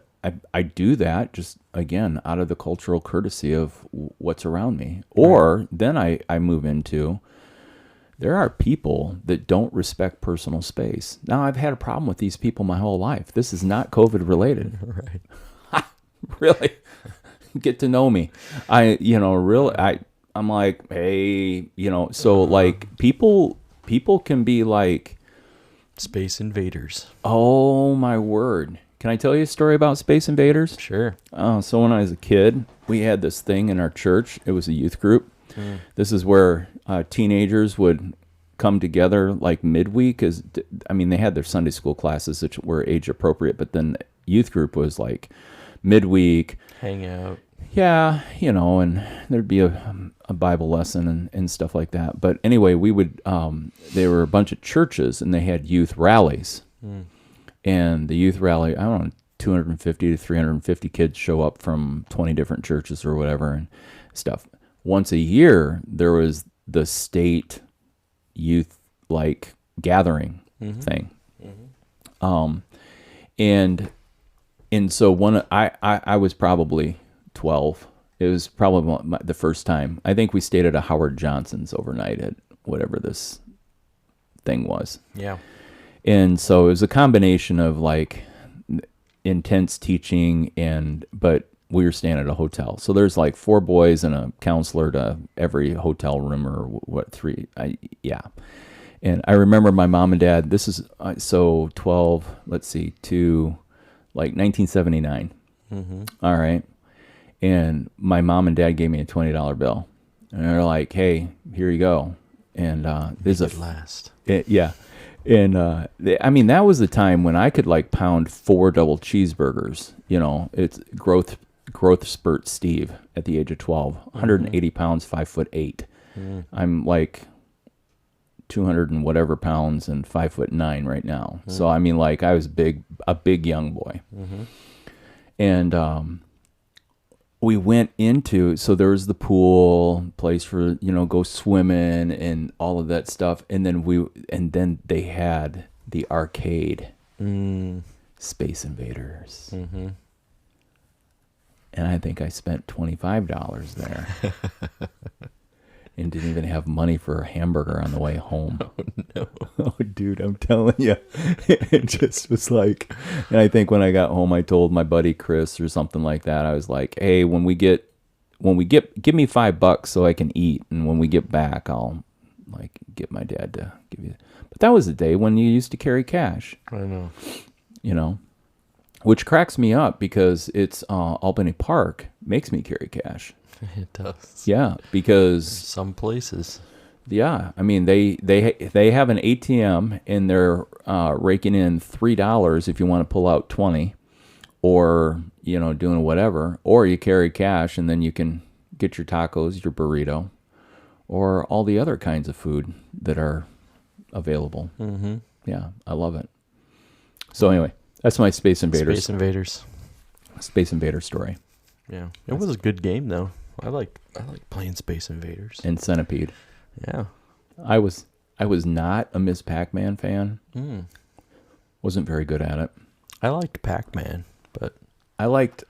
I do that just, again, out of the cultural courtesy of what's around me. Or then I move into, there are people that don't respect personal space. Now, I've had a problem with these people my whole life. This is not COVID related. Right. Really? Get to know me. I'm like, hey, so like people can be like Space invaders. Oh my word. Can I tell you a story about Space Invaders? Sure. So when I was a kid, we had this thing in our church. It was a youth group. This is where teenagers would come together like midweek. They had their Sunday school classes, which were age appropriate, but then youth group was like midweek. Hang out. Yeah, and there'd be a Bible lesson and stuff like that. But anyway, we would, they were a bunch of churches, and they had youth rallies. And the youth rally, I don't know, 250 to 350 kids show up from 20 different churches or whatever and stuff. Once a year, there was the state youth gathering thing. And so I was probably 12. It was probably the first time. I think we stayed at a Howard Johnson's overnight at whatever this thing was. Yeah. And so it was a combination of intense teaching but we were staying at a hotel. So there's 4 boys and a counselor to every hotel room, or 3. Yeah. And I remember my mom and dad, this is, 12, let's see, to 1979. All right. And my mom and dad gave me a $20 bill. And they're like, hey, here you go. And this is last. Yeah. And that was the time when I could pound 4 double cheeseburgers. It's growth growth spurt Steve at the age of 12, 180 pounds, 5'8". I'm like 200 and whatever pounds and 5'9" right now. So I mean, like, I was a big young boy. And we went into, so there was the pool, place for, go swimming and all of that stuff. And then they had the arcade, Space Invaders. And I think I spent $25 there. And didn't even have money for a hamburger on the way home. Oh, no. Oh, dude, I'm telling you. It just was like, and I think when I got home, I told my buddy Chris or something like that. I was like, hey, give me $5 so I can eat. And when we get back, I'll like get my dad to give you. But that was the day when you used to carry cash. I know. Which cracks me up because it's Albany Park makes me carry cash. It does. Yeah, because some places. Yeah, I mean they have an ATM and they're raking in $3 if you want to pull out 20, or doing whatever, or you carry cash and then you can get your tacos, your burrito, or all the other kinds of food that are available. Yeah, I love it. So anyway, that's my Space Invaders. Space Invader story. Yeah, it was a good game though. I like playing Space Invaders and Centipede. Yeah, I was not a Ms. Pac-Man fan. Wasn't very good at it. I liked Pac-Man, but I liked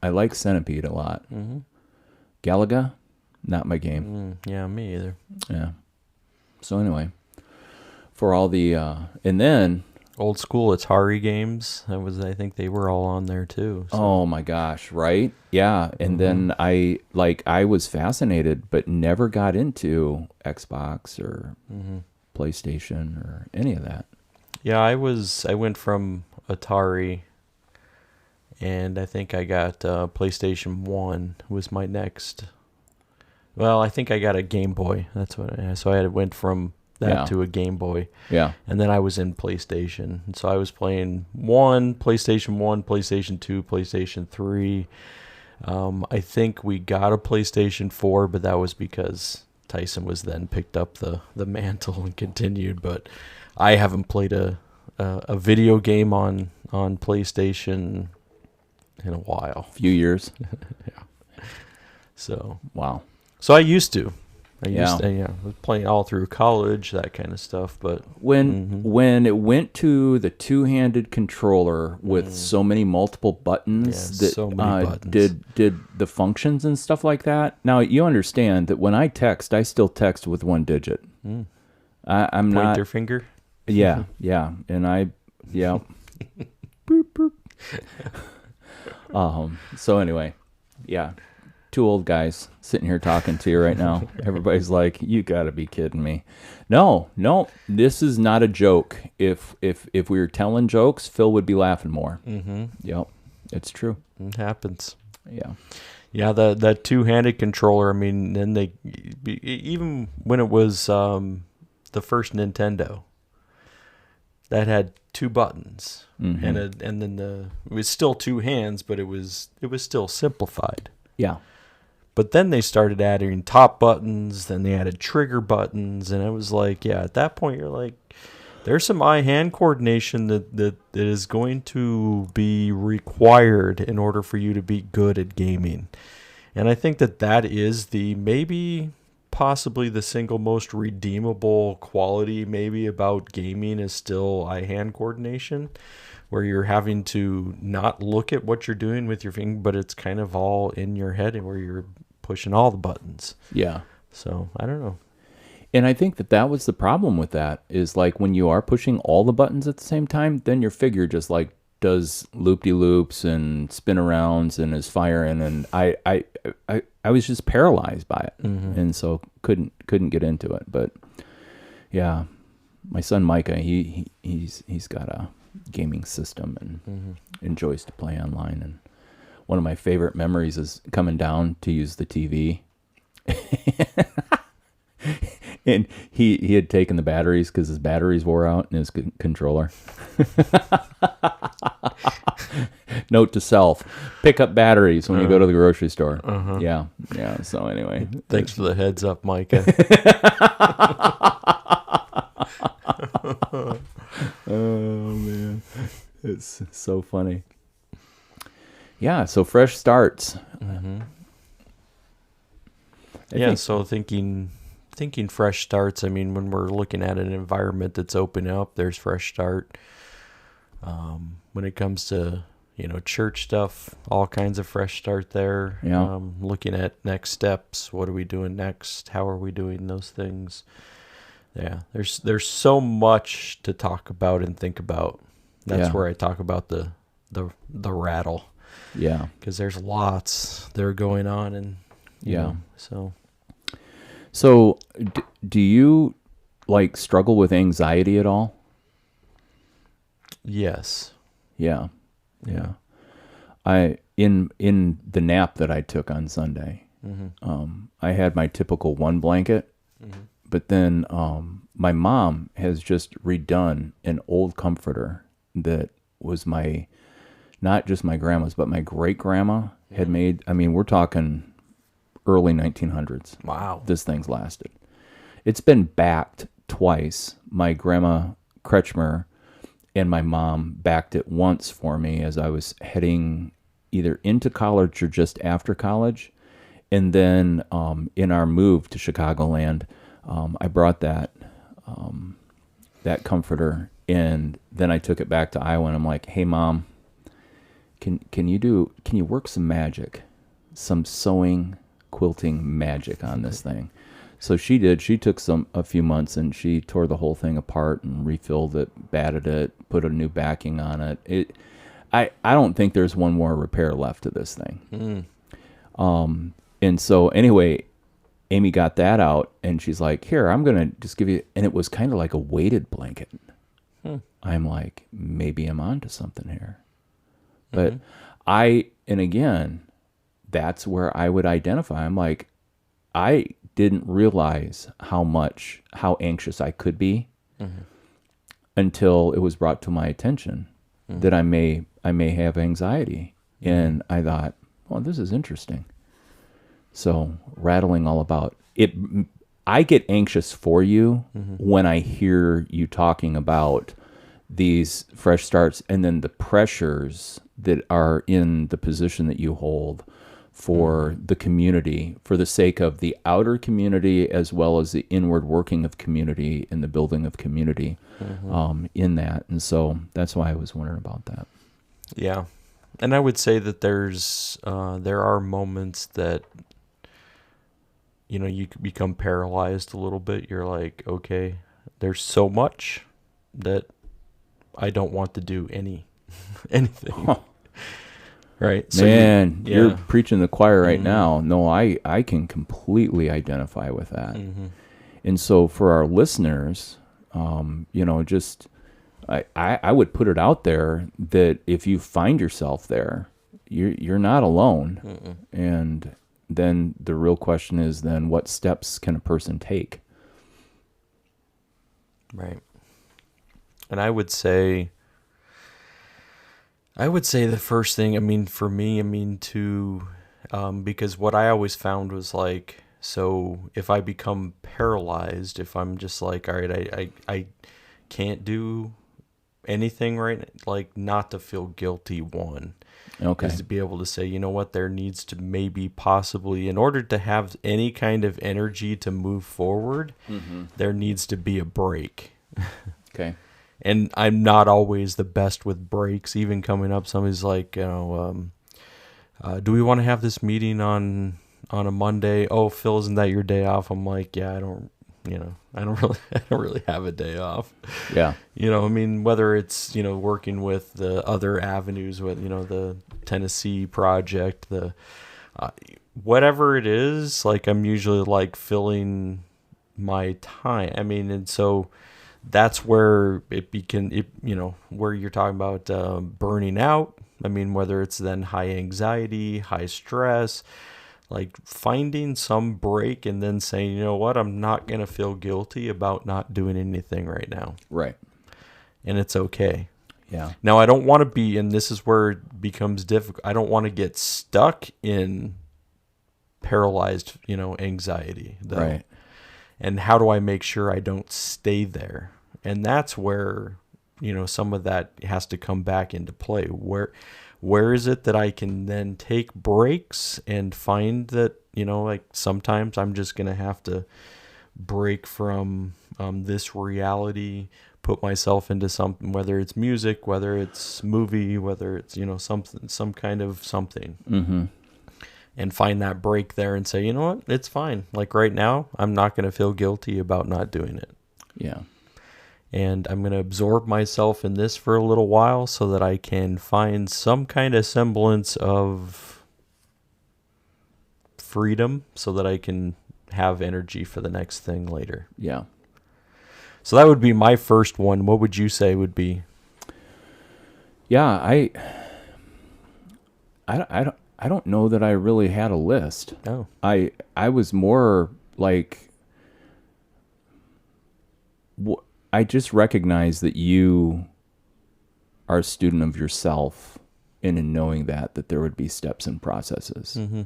Centipede a lot. Galaga, not my game. Yeah, me either. Yeah. So anyway, for all the and then old school Atari games, I think they were all on there too. So. Oh my gosh, right? Yeah. And then I was fascinated, but never got into Xbox or PlayStation or any of that. Yeah, I went from Atari, and I think I got PlayStation 1 was my next. Well, I think I got a Game Boy. That's what so I went from that to a Game Boy. Yeah. And then I was in PlayStation. And so I was playing PlayStation 1, PlayStation 2, PlayStation 3. I think we got a PlayStation 4, but that was because Tyson was then picked up the mantle and continued. But I haven't played a video game on PlayStation in a while. Few years. Yeah. So. Wow. So I used to. I was playing all through college, that kind of stuff. But when it went to the two-handed controller with so many multiple buttons, so many buttons. Did the functions and stuff like that. Now you understand that when I text, I still text with one digit. I'm not pointer finger. Yeah, and boop, boop. So anyway, yeah. Two old guys sitting here talking to you right now. Everybody's like, "You got to be kidding me!" No, this is not a joke. If we were telling jokes, Phil would be laughing more. Yep, it's true. It happens. Yeah. That two-handed controller. I mean, then even when it was the first Nintendo, that had two buttons, and then it was still two hands, but it was still simplified. Yeah. But then they started adding top buttons, then they added trigger buttons, and it was like, at that point you're like, there's some eye-hand coordination that is going to be required in order for you to be good at gaming. And I think that is possibly the single most redeemable quality maybe about gaming is still eye-hand coordination, where you're having to not look at what you're doing with your finger, but it's kind of all in your head and where you're pushing all the buttons. Yeah. So, I don't know. And I think that was the problem with that is like when you are pushing all the buttons at the same time, then your figure just like does loop-de-loops and spin arounds and is firing. And I was just paralyzed by it. And so couldn't get into it. But yeah, my son Micah, he's got a gaming system and enjoys to play online, and one of my favorite memories is coming down to use the TV and he had taken the batteries because his batteries wore out in his controller Note to self: pick up batteries when you go to the grocery store. Yeah. So anyway, thanks for the heads up, Micah. Oh man, it's so funny. Yeah. So fresh starts. So thinking fresh starts. I mean, when we're looking at an environment that's open up, there's fresh start. When it comes to church stuff, all kinds of fresh start there. Yeah. Looking at next steps. What are we doing next? How are we doing those things? Yeah. There's so much to talk about and think about. That's where I talk about the rattle. Yeah. Because there's lots that are going on, and So, do you struggle with anxiety at all? Yes. Yeah. I in the nap that I took on Sunday, I had my typical one blanket, but then my mom has just redone an old comforter that was not just my grandma's, but my great grandma had made. I mean, we're talking early 1900s. Wow. This thing's lasted. It's been backed twice. My grandma Kretschmer and my mom backed it once for me as I was heading either into college or just after college. And then in our move to Chicagoland, I brought that comforter, and then I took it back to Iowa, and I'm like, "Hey, Mom, can you work some magic, some sewing, quilting magic on this thing?" So she did. She took a few months, and she tore the whole thing apart and refilled it, batted it, put a new backing on it. I don't think there's one more repair left to this thing. And so anyway, Amy got that out, and she's like, "Here, I'm gonna just give you," and it was kind of like a weighted blanket. I'm like, maybe I'm onto something here. But and again, that's where I would identify. I'm like, I didn't realize how anxious I could be until it was brought to my attention that I may have anxiety. And I thought, well, this is interesting. So rattling all about it. I get anxious for you when I hear you talking about these fresh starts and then the pressures that are in the position that you hold for the community, for the sake of the outer community as well as the inward working of community and the building of community in that. And so that's why I was wondering about that. Yeah. And I would say that there are moments that you become paralyzed a little bit. You're like, okay, there's so much that I don't want to do anything. Right. So man, you're preaching the choir right now. No, I can completely identify with that. And so for our listeners, just I would put it out there that if you find yourself there, you're not alone. And then the real question is then what steps can a person take? Right. And I would say the first thing, for me, because what I always found was like, so if I become paralyzed, if I'm just like, all right, I can't do anything right, like not to feel guilty, is to be able to say, you know what, there needs to maybe possibly, in order to have any kind of energy to move forward, there needs to be a break. Okay. And I'm not always the best with breaks. Even coming up, somebody's like, do we want to have this meeting on a Monday? Oh, Phil, isn't that your day off? I'm like, yeah, I don't really have a day off. Yeah. Whether it's, working with the other avenues with, the Tennessee project, the whatever it is, like I'm usually like filling my time. And so that's where where you're talking about burning out. Whether it's then high anxiety, high stress, like finding some break and then saying, you know what, I'm not going to feel guilty about not doing anything right now. Right. And it's okay. Yeah. Now I don't want to be, and this is where it becomes difficult. I don't want to get stuck in paralyzed, anxiety, though. Right. And how do I make sure I don't stay there? And that's where, some of that has to come back into play. Where is it that I can then take breaks and find that, like sometimes I'm just going to have to break from this reality, put myself into something, whether it's music, whether it's movie, whether it's, something, some kind of something. Mm-hmm. And find that break there and say, you know what, it's fine. Like right now, I'm not going to feel guilty about not doing it. Yeah. And I'm going to absorb myself in this for a little while so that I can find some kind of semblance of freedom so that I can have energy for the next thing later. Yeah. So that would be my first one. What would you say would be? Yeah, I don't know that I really had a list. Oh. I was more like, I just recognize that you are a student of yourself, and in knowing that there would be steps and processes. Mm-hmm.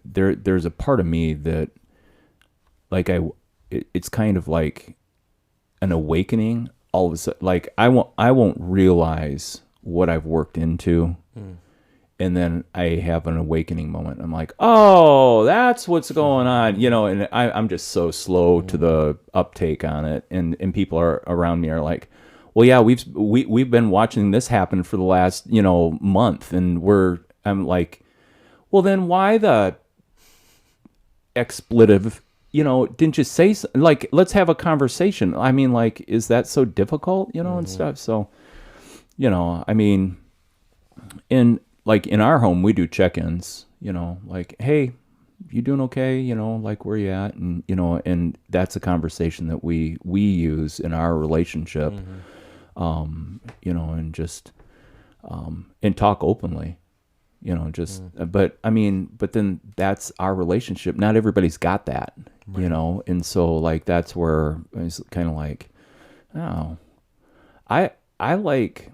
There's a part of me that, like, it's kind of like an awakening. All of a sudden, like I won't realize what I've worked into. And then I have an awakening moment. I'm like, oh, that's what's going on, and I'm just so slow to the uptake on it. And people around me are like, well, yeah, we've been watching this happen for the last, month. And I'm like, well, then why the expletive, didn't you say, like, let's have a conversation. I mean, like, is that so difficult, and stuff? So, I mean, and like in our home, we do check-ins, like, hey, you doing okay? Like, where you at? And, and that's a conversation that we use in our relationship, and just, and talk openly, but I mean, but then that's our relationship. Not everybody's got that, right. And so like, that's where it's kind of like, oh, I like,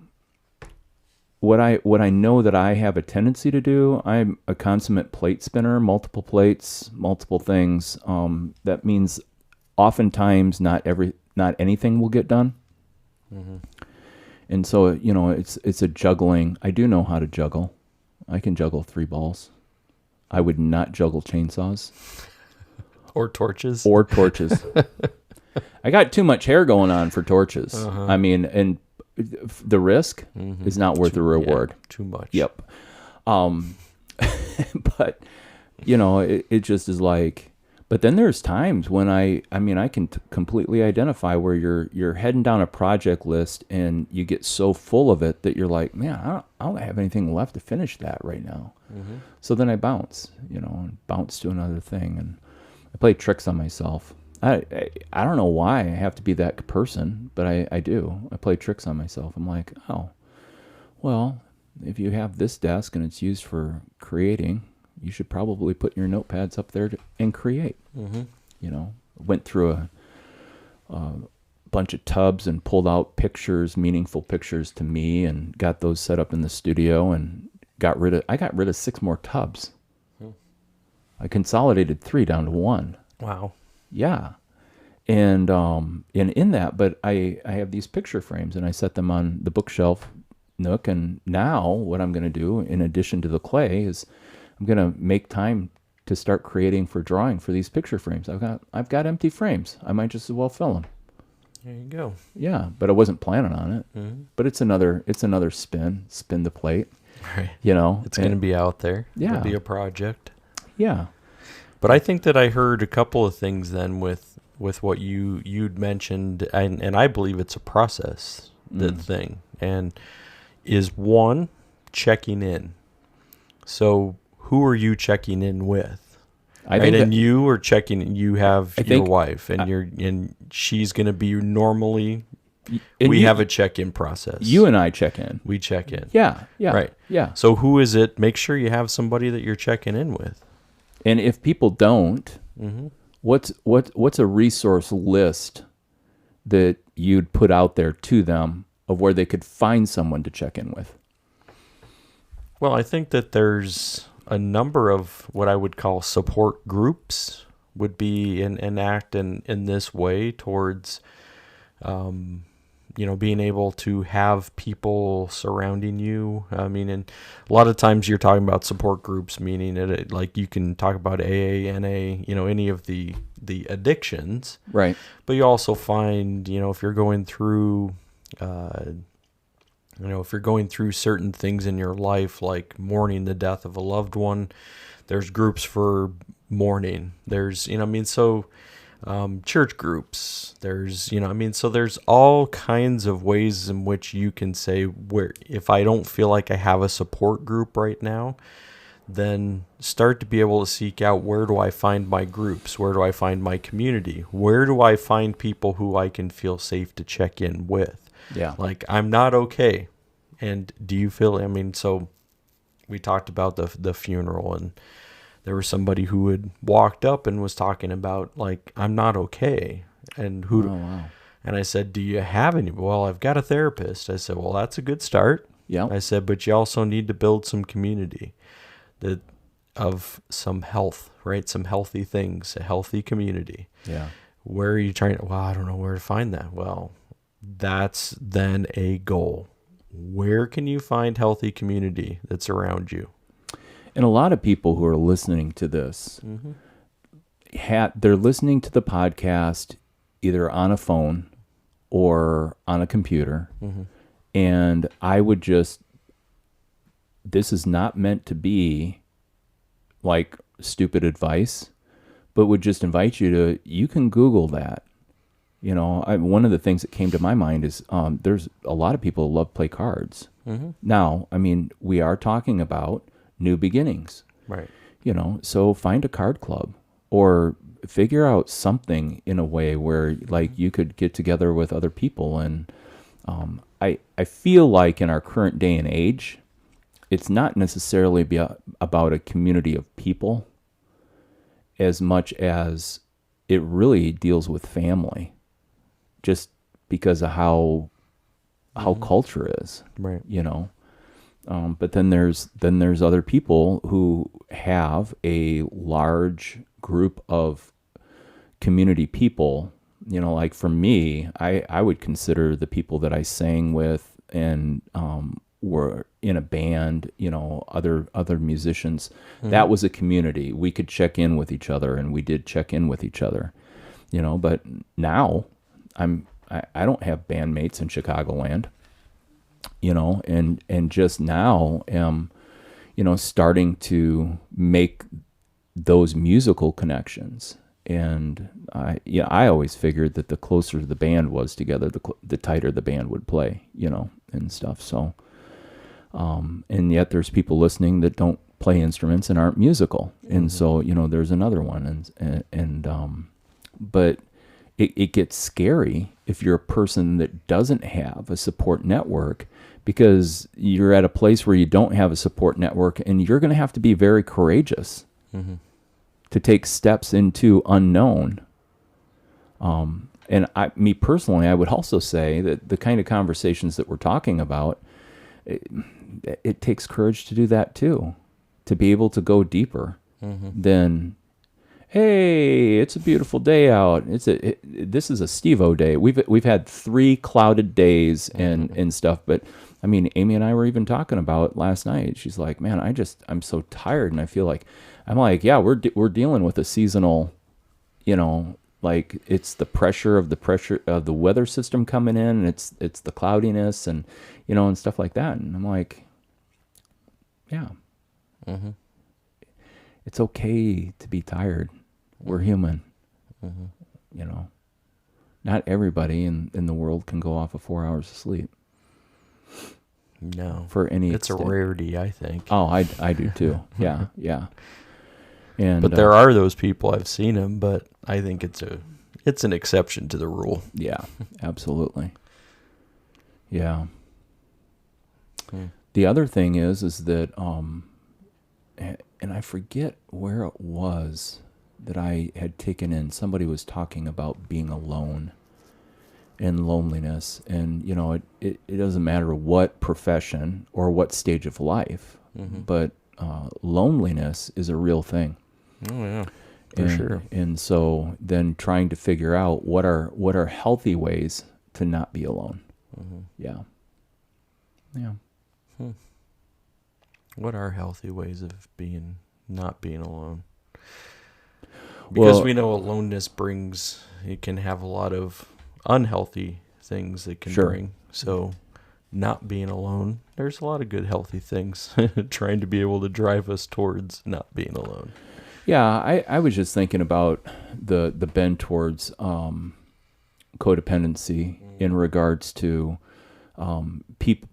what I know that I have a tendency to do. I'm a consummate plate spinner, multiple plates, multiple things. That means oftentimes not anything will get done. Mm-hmm. And so, it's a juggling. I do know how to juggle. I can juggle 3 balls. I would not juggle chainsaws. Or torches. I got too much hair going on for torches. Uh-huh. I mean, and the risk is not worth the reward. Yeah, too much. Yep. But it just is like, but then there's times when I can completely identify where you're heading down a project list and you get so full of it that you're like, man, I don't have anything left to finish that right now. Mm-hmm. So then I bounce, and bounce to another thing, and I play tricks on myself. I don't know why I have to be that person, but I do. I play tricks on myself. I'm like, oh, well, if you have this desk and it's used for creating, you should probably put your notepads up there and create. Mm-hmm. Went through a bunch of tubs and pulled out pictures, meaningful pictures to me, and got those set up in the studio, and I got rid of 6 more tubs. I consolidated 3 down to 1. Wow. Yeah. And in that, but I have these picture frames, and I set them on the bookshelf nook. And now what I'm going to do, in addition to the clay, is I'm going to make time to start creating for drawing for these picture frames. I've got empty frames. I might just as well fill them. There you go. Yeah, but I wasn't planning on it. Mm-hmm. But it's another spin the plate. Right. It's going to be out there. Yeah. It'll be a project. Yeah. But I think that I heard a couple of things then with what you'd mentioned, and I believe it's a process, the thing, and is one, checking in. So who are you checking in with? I think and you are checking. You have your wife, and and she's going to be normally. We have a check-in process. You and I check in. We check in. Yeah. Right. Yeah. So who is it? Make sure you have somebody that you're checking in with. And if people don't, what's a resource list that you'd put out there to them of where they could find someone to check in with? Well, I think that there's a number of what I would call support groups would be an act in this way towards, being able to have people surrounding you. I mean, and a lot of times you're talking about support groups, meaning it like you can talk about AA, NA, any of the addictions. Right. But you also find, if you're going through, if you're going through certain things in your life, like mourning the death of a loved one, there's groups for mourning. There's, church groups. There's, so there's all kinds of ways in which you can say, where if I don't feel like I have a support group right now, then start to be able to seek out, where do I find my groups? Where do I find my community? Where do I find people who I can feel safe to check in with? Yeah. Like, I'm not okay. And do you feel, so we talked about the funeral, and there was somebody who had walked up and was talking about, like, I'm not okay. And wow. And I said, do you have any? Well, I've got a therapist. I said, well, that's a good start. Yeah. I said, but you also need to build some community of some health, right? Some healthy things, a healthy community. Yeah. Where are you trying to, well, I don't know where to find that. Well, that's then a goal. Where can you find healthy community that's around you? And a lot of people who are listening to this, they're listening to the podcast either on a phone or on a computer. And I would this is not meant to be like stupid advice, but would just invite you can Google that. One of the things that came to my mind is there's a lot of people who love play cards. Now, we are talking about new beginnings. Right. So find a card club or figure out something in a way where, like, you could get together with other people. And I feel like in our current day and age, it's not necessarily about a community of people as much as it really deals with family, just because of how culture is. Right. But then there's other people who have a large group of community people. Like for me, I would consider the people that I sang with and were in a band, other musicians. That was a community. We could check in with each other, and we did check in with each other. But now I don't have bandmates in Chicagoland. And just now am, starting to make those musical connections. And I always figured that the closer the band was together, the tighter the band would play, and stuff. So, and yet there's people listening that don't play instruments and aren't musical. And so, there's another one. But it gets scary if you're a person that doesn't have a support network, because you're at a place where you don't have a support network, and you're going to have to be very courageous to take steps into unknown. And me personally, I would also say that the kind of conversations that we're talking about, it takes courage to do that too, to be able to go deeper than, hey, it's a beautiful day out. This is a Steve-O day. We've had 3 clouded days and stuff, but Amy and I were even talking about last night. She's like, man, I'm so tired, and I feel like, yeah, we're dealing with a seasonal, like it's the pressure of the weather system coming in, and it's the cloudiness and, and stuff like that. And I'm like, yeah, it's okay to be tired. We're human, not everybody in the world can go off of 4 hours of sleep. No, for any it's extent. A rarity, I think. Oh, I do too. Yeah. And but there are those people. I've seen them, but I think it's an exception to the rule. Yeah, absolutely. Yeah. The other thing is that and I forget where it was that I had taken in. Somebody was talking about being alone, and loneliness. And, it doesn't matter what profession or what stage of life, but loneliness is a real thing. Oh, yeah, for sure. And so then trying to figure out what are healthy ways to not be alone. Yeah. Yeah. What are healthy ways of not being alone? Because we know aloneness it can have a lot of unhealthy things it can bring. So not being alone, there's a lot of good healthy things trying to be able to drive us towards not being alone. Yeah, I was just thinking about the bend towards codependency in regards to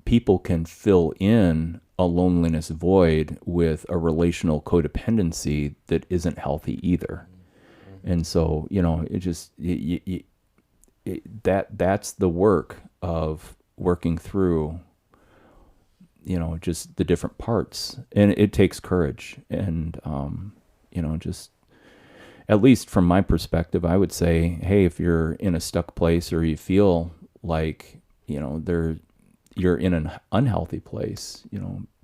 people can fill in a loneliness void with a relational codependency that isn't healthy either. And so, it just that's the work of working through, just the different parts, and it takes courage. And just at least from my perspective, I would say, hey, if you're in a stuck place or you feel like you're in an unhealthy place,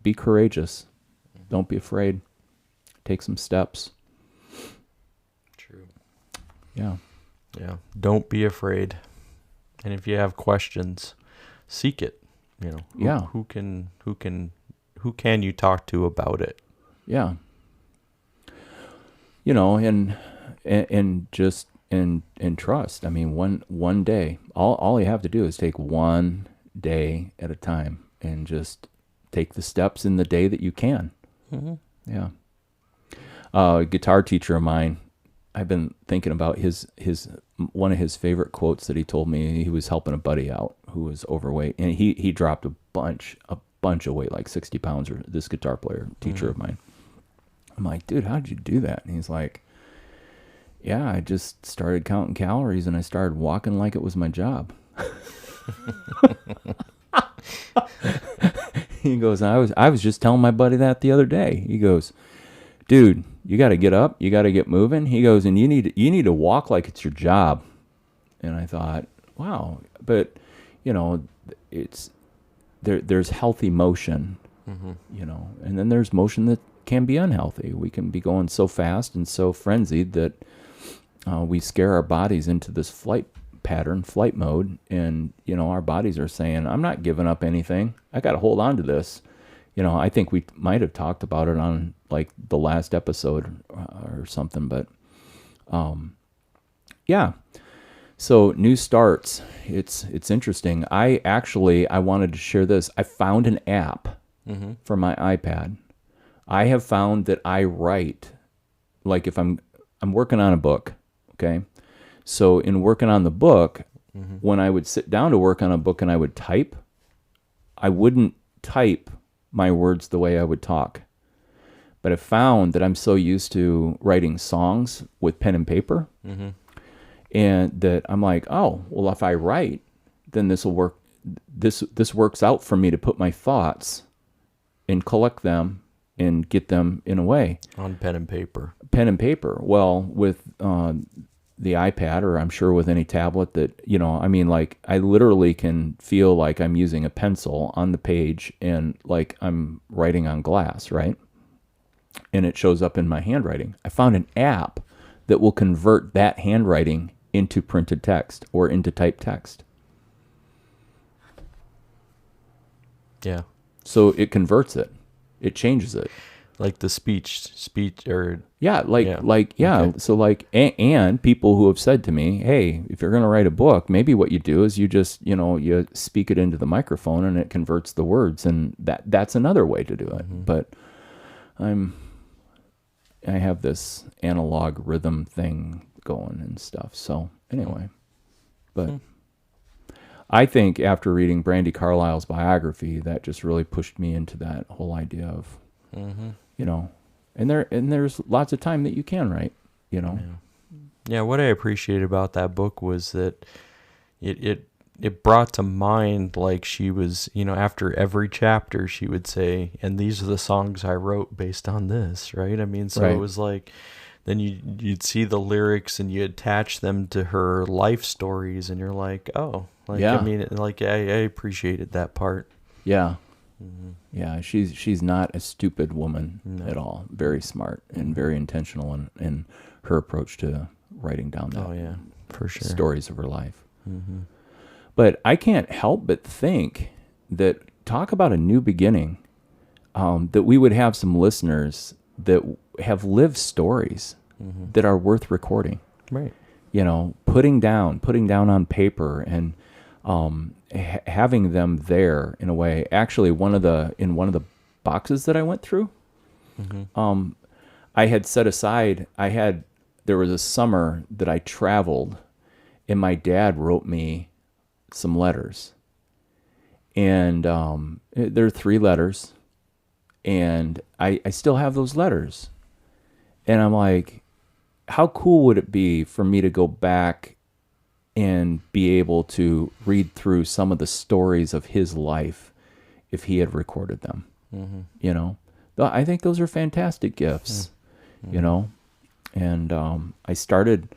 be courageous. Don't be afraid. Take some steps. True. Yeah. Yeah. Don't be afraid. And if you have questions, seek it. Who can you talk to about it? Yeah. And just and trust. I mean, one day, all you have to do is take one day at a time and just take the steps in the day that you can. Yeah. A guitar teacher of mine, I've been thinking about his one of his favorite quotes that he told me. He was helping a buddy out who was overweight, and he dropped a bunch of weight, like 60 pounds, or this guitar player, teacher of mine. I'm like, dude, how did you do that? And he's like, yeah, I just started counting calories and I started walking like it was my job. He goes, I was just telling my buddy that the other day. He goes, dude, you got to get up, you got to get moving. He goes, and you need to walk like it's your job. And I thought, wow, but it's there's healthy motion, and then there's motion that can be unhealthy. We can be going so fast and so frenzied that we scare our bodies into this flight mode, and our bodies are saying, I'm not giving up anything. I got to hold on to this. I think we might have talked about it on like the last episode or something, but yeah. So new starts, it's interesting. I wanted to share this. I found an app for my iPad. I have found that I write, like if I'm working on a book, okay? So in working on the book, when I would sit down to work on a book and I would type, I wouldn't type my words the way I would talk. But I found that I'm so used to writing songs with pen and paper, and that I'm like, oh, well, if I write, then this will work. This works out for me to put my thoughts and collect them and get them in a way. On pen and paper. Pen and paper. Well, with the iPad, or I'm sure with any tablet that, I literally can feel like I'm using a pencil on the page and like I'm writing on glass, right? And it shows up in my handwriting. I found an app that will convert that handwriting into printed text or into typed text. Yeah. So it converts it. It changes it. Like the speech or yeah. Okay. So like, and people who have said to me, hey, if you're going to write a book, maybe what you do is you just, you speak it into the microphone and it converts the words, and that's another way to do it. But I have this analog rhythm thing going and stuff. So anyway, but I think after reading Brandi Carlile's biography, that just really pushed me into that whole idea of, and there's lots of time that you can write, Yeah. What I appreciate about that book was that it brought to mind, like she was, after every chapter she would say, and these are the songs I wrote based on this, right? I mean, so It was like then you'd see the lyrics and you attach them to her life stories, and you're like, oh, like, yeah. I mean, like, I appreciated that part. Yeah. Mm-hmm. Yeah, she's not a stupid woman at all. Very smart and very intentional in her approach to writing down that for sure. Stories of her life. Mm-hmm. But I can't help but think that, talk about a new beginning, that we would have some listeners that have lived stories that are worth recording. Right. You know, putting down on paper and having them there in a way. Actually, in one of the boxes that I went through, I had set aside, there was a summer that I traveled, and my dad wrote me some letters. And there are 3 letters, and I still have those letters. And I'm like, how cool would it be for me to go back and be able to read through some of the stories of his life if he had recorded them? Mm-hmm. You know, I think those are fantastic gifts, you know. And I started,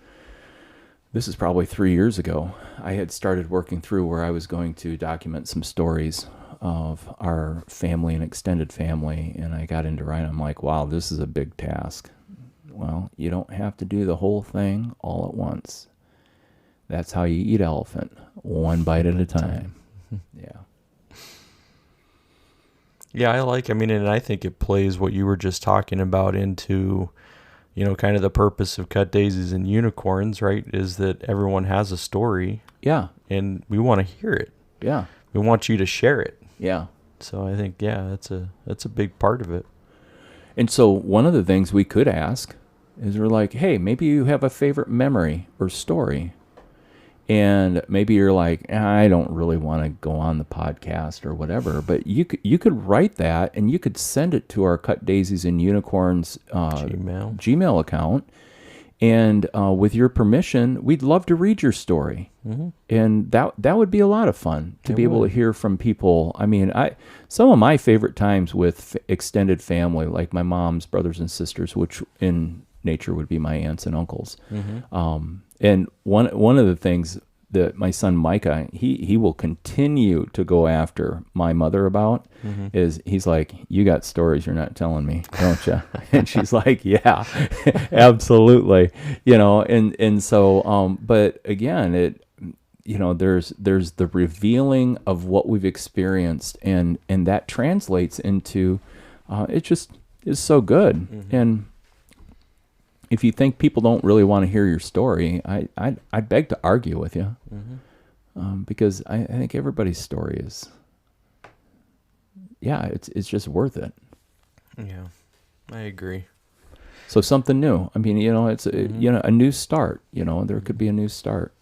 this is probably 3 years ago, I had started working through where I was going to document some stories of our family and extended family. And I got into writing. I'm like, wow, this is a big task. Well, you don't have to do the whole thing all at once. That's how you eat elephant, one bite at a time. Yeah. Yeah, and I think it plays what you were just talking about into, you know, kind of the purpose of Cut Daisies and Unicorns, right? Is that everyone has a story. Yeah. And we want to hear it. Yeah. We want you to share it. Yeah. So I think, that's a big part of it. And so one of the things we could ask is, we're like, hey, maybe you have a favorite memory or story. And maybe you're like, I don't really want to go on the podcast or whatever, but you could write that, and you could send it to our Cut Daisies and Unicorns Gmail account. And with your permission, we'd love to read your story. Mm-hmm. And that would be a lot of fun to be able to hear from people. I mean, some of my favorite times with extended family, like my mom's brothers and sisters, which in nature would be my aunts and uncles. Mm-hmm. And one of the things that my son Micah, he will continue to go after my mother about is, he's like, you got stories you're not telling me, don't you? And she's like, yeah, absolutely. You know, and so, but again, it, you know, there's the revealing of what we've experienced, and that translates into, it just is so good. Mm-hmm. And if you think people don't really want to hear your story, I beg to argue with you, because I think everybody's story is, it's just worth it. Yeah, I agree. So something new. I mean, you know, it's a new start. You know, there could be a new start.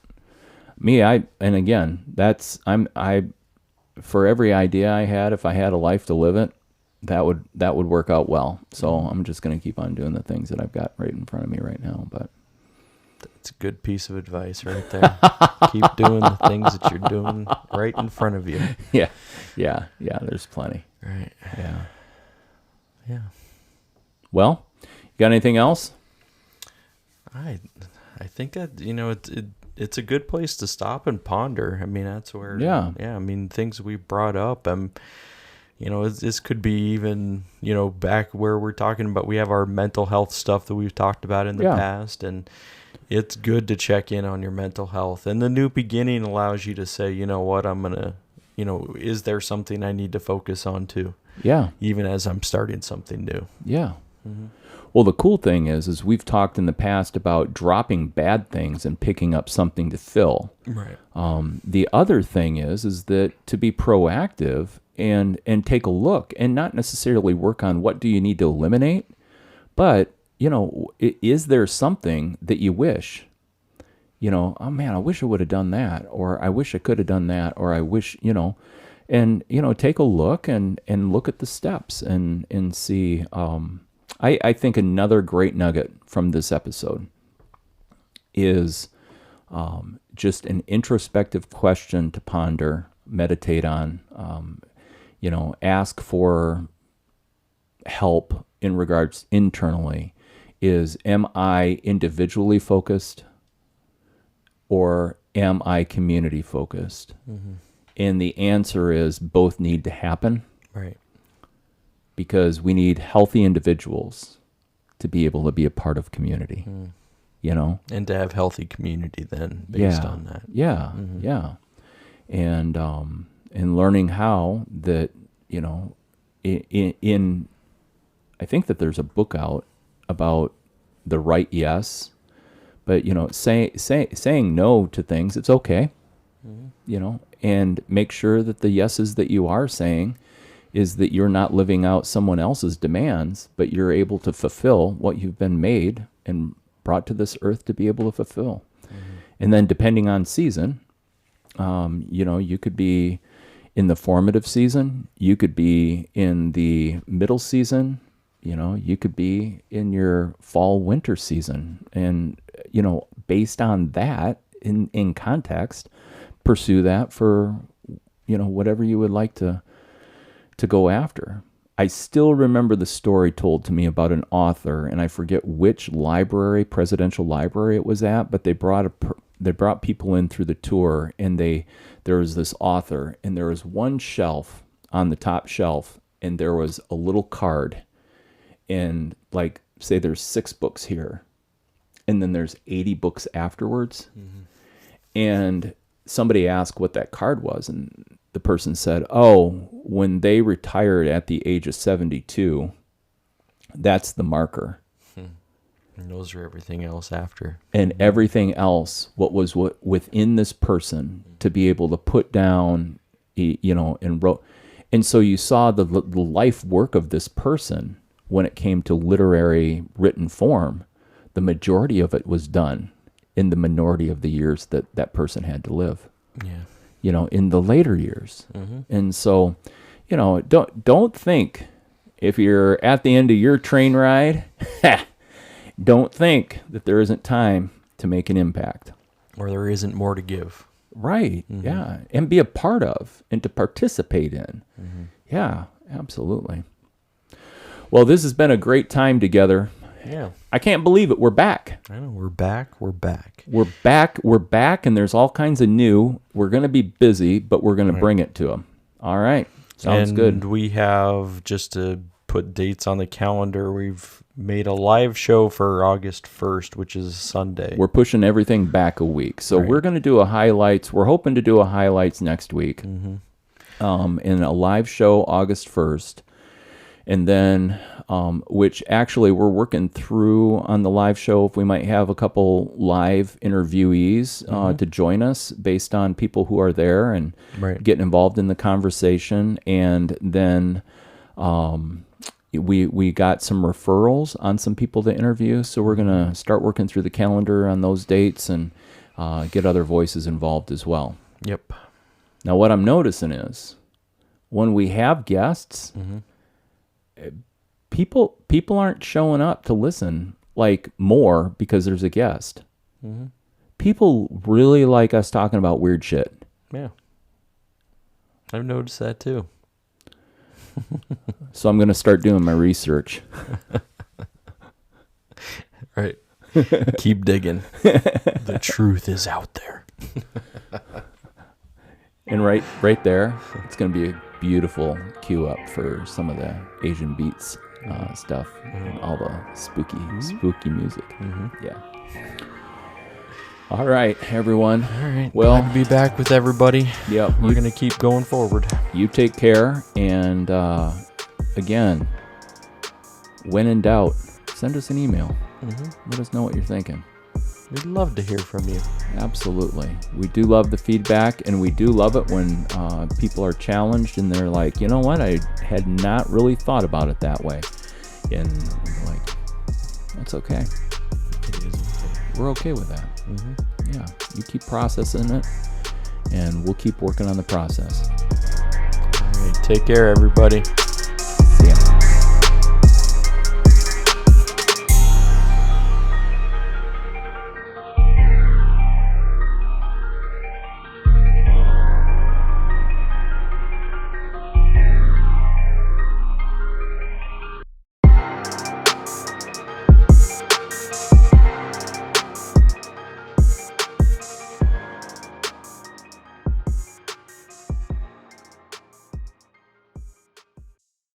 Me, and again, for every idea I had, if I had a life to live it, that would work out well. So I'm just going to keep on doing the things that I've got right in front of me right now. But that's a good piece of advice right there. Keep doing the things that you're doing right in front of you. Yeah. There's plenty. Right. Yeah. Well, you got anything else? I think that, you know, it's a good place to stop and ponder. I mean, that's where. Yeah. I mean, things we brought up. You know, this could be even, you know, back where we're talking about, we have our mental health stuff that we've talked about in the past, and it's good to check in on your mental health. And the new beginning allows you to say, you know what, I'm going to, you know, is there something I need to focus on too? Yeah. Even as I'm starting something new. Yeah. Mm-hmm. Well, the cool thing is we've talked in the past about dropping bad things and picking up something to fill. Right. The other thing is that to be proactive and take a look, and not necessarily work on what do you need to eliminate, but, you know, is there something that you wish, you know, oh man, I wish I would have done that, or I wish I could have done that, or I wish, you know, and, you know, take a look and look at the steps and see. I think another great nugget from this episode is just an introspective question to ponder, meditate on, you know, ask for help in regards internally is, am I individually focused or am I community focused? Mm-hmm. And the answer is both need to happen. Right. Because we need healthy individuals to be able to be a part of community, you know? And to have healthy community then based on that. Yeah, yeah. And learning how that, you know, in I think that there's a book out about the right yes, but, you know, saying no to things, it's okay, you know, and make sure that the yeses that you are saying is that you're not living out someone else's demands, but you're able to fulfill what you've been made and brought to this earth to be able to fulfill. And then depending on season, you know, you could be in the formative season, you could be in the middle season, you know, you could be in your fall winter season. And, you know, based on that in context, pursue that for, you know, whatever you would like to go after. I still remember the story told to me about an author, and I forget which library, presidential library it was at, but they brought people in through the tour, and there was this author, and there was one shelf on the top shelf, and there was a little card, and like, say there's 6 books here, and then there's 80 books afterwards, and somebody asked what that card was, and the person said, oh, when they retired at the age of 72, that's the marker. And those are everything else after. And everything else, what was within this person to be able to put down, you know, and wrote. And so you saw the life work of this person when it came to literary written form. The majority of it was done in the minority of the years that person had to live. Yeah. You know, in the later years. And so, you know, don't think if you're at the end of your train ride, don't think that there isn't time to make an impact. Or there isn't more to give. Right. Yeah. And be a part of and to participate in. Yeah, absolutely. Well, this has been a great time together. Yeah. I can't believe it. We're back. I know. We're back. We're back, and there's all kinds of new. We're going to be busy, but we're going to bring it to them. All right. Sounds good. And we have, just to put dates on the calendar, we've made a live show for August 1st, which is Sunday. We're pushing everything back a week. So we're going to do a highlights. We're hoping to do a highlights next week. In a live show August 1st. And then, which actually we're working through on the live show if we might have a couple live interviewees to join us based on people who are there and getting involved in the conversation. And then we got some referrals on some people to interview. So we're going to start working through the calendar on those dates and get other voices involved as well. Yep. Now, what I'm noticing is when we have guests... People aren't showing up to listen like more because there's a guest. People really like us talking about weird shit. Yeah. I've noticed that too. So I'm going to start doing my research. Right. Keep digging. The truth is out there. And right there, it's going to be a beautiful cue up for some of the Asian beats stuff, and all the spooky music. Yeah. All right, everyone. All right. Well, glad to be back with everybody. Yep. We're going to keep going forward. You take care, and again, when in doubt, send us an email. Let us know what you're thinking. We'd love to hear from you. Absolutely. We do love the feedback, and we do love it when people are challenged and they're like, you know what, I had not really thought about it that way. And we're like, that's okay. It is okay. We're okay with that. Yeah. You keep processing it, and we'll keep working on the process. All right. Take care, everybody. See ya.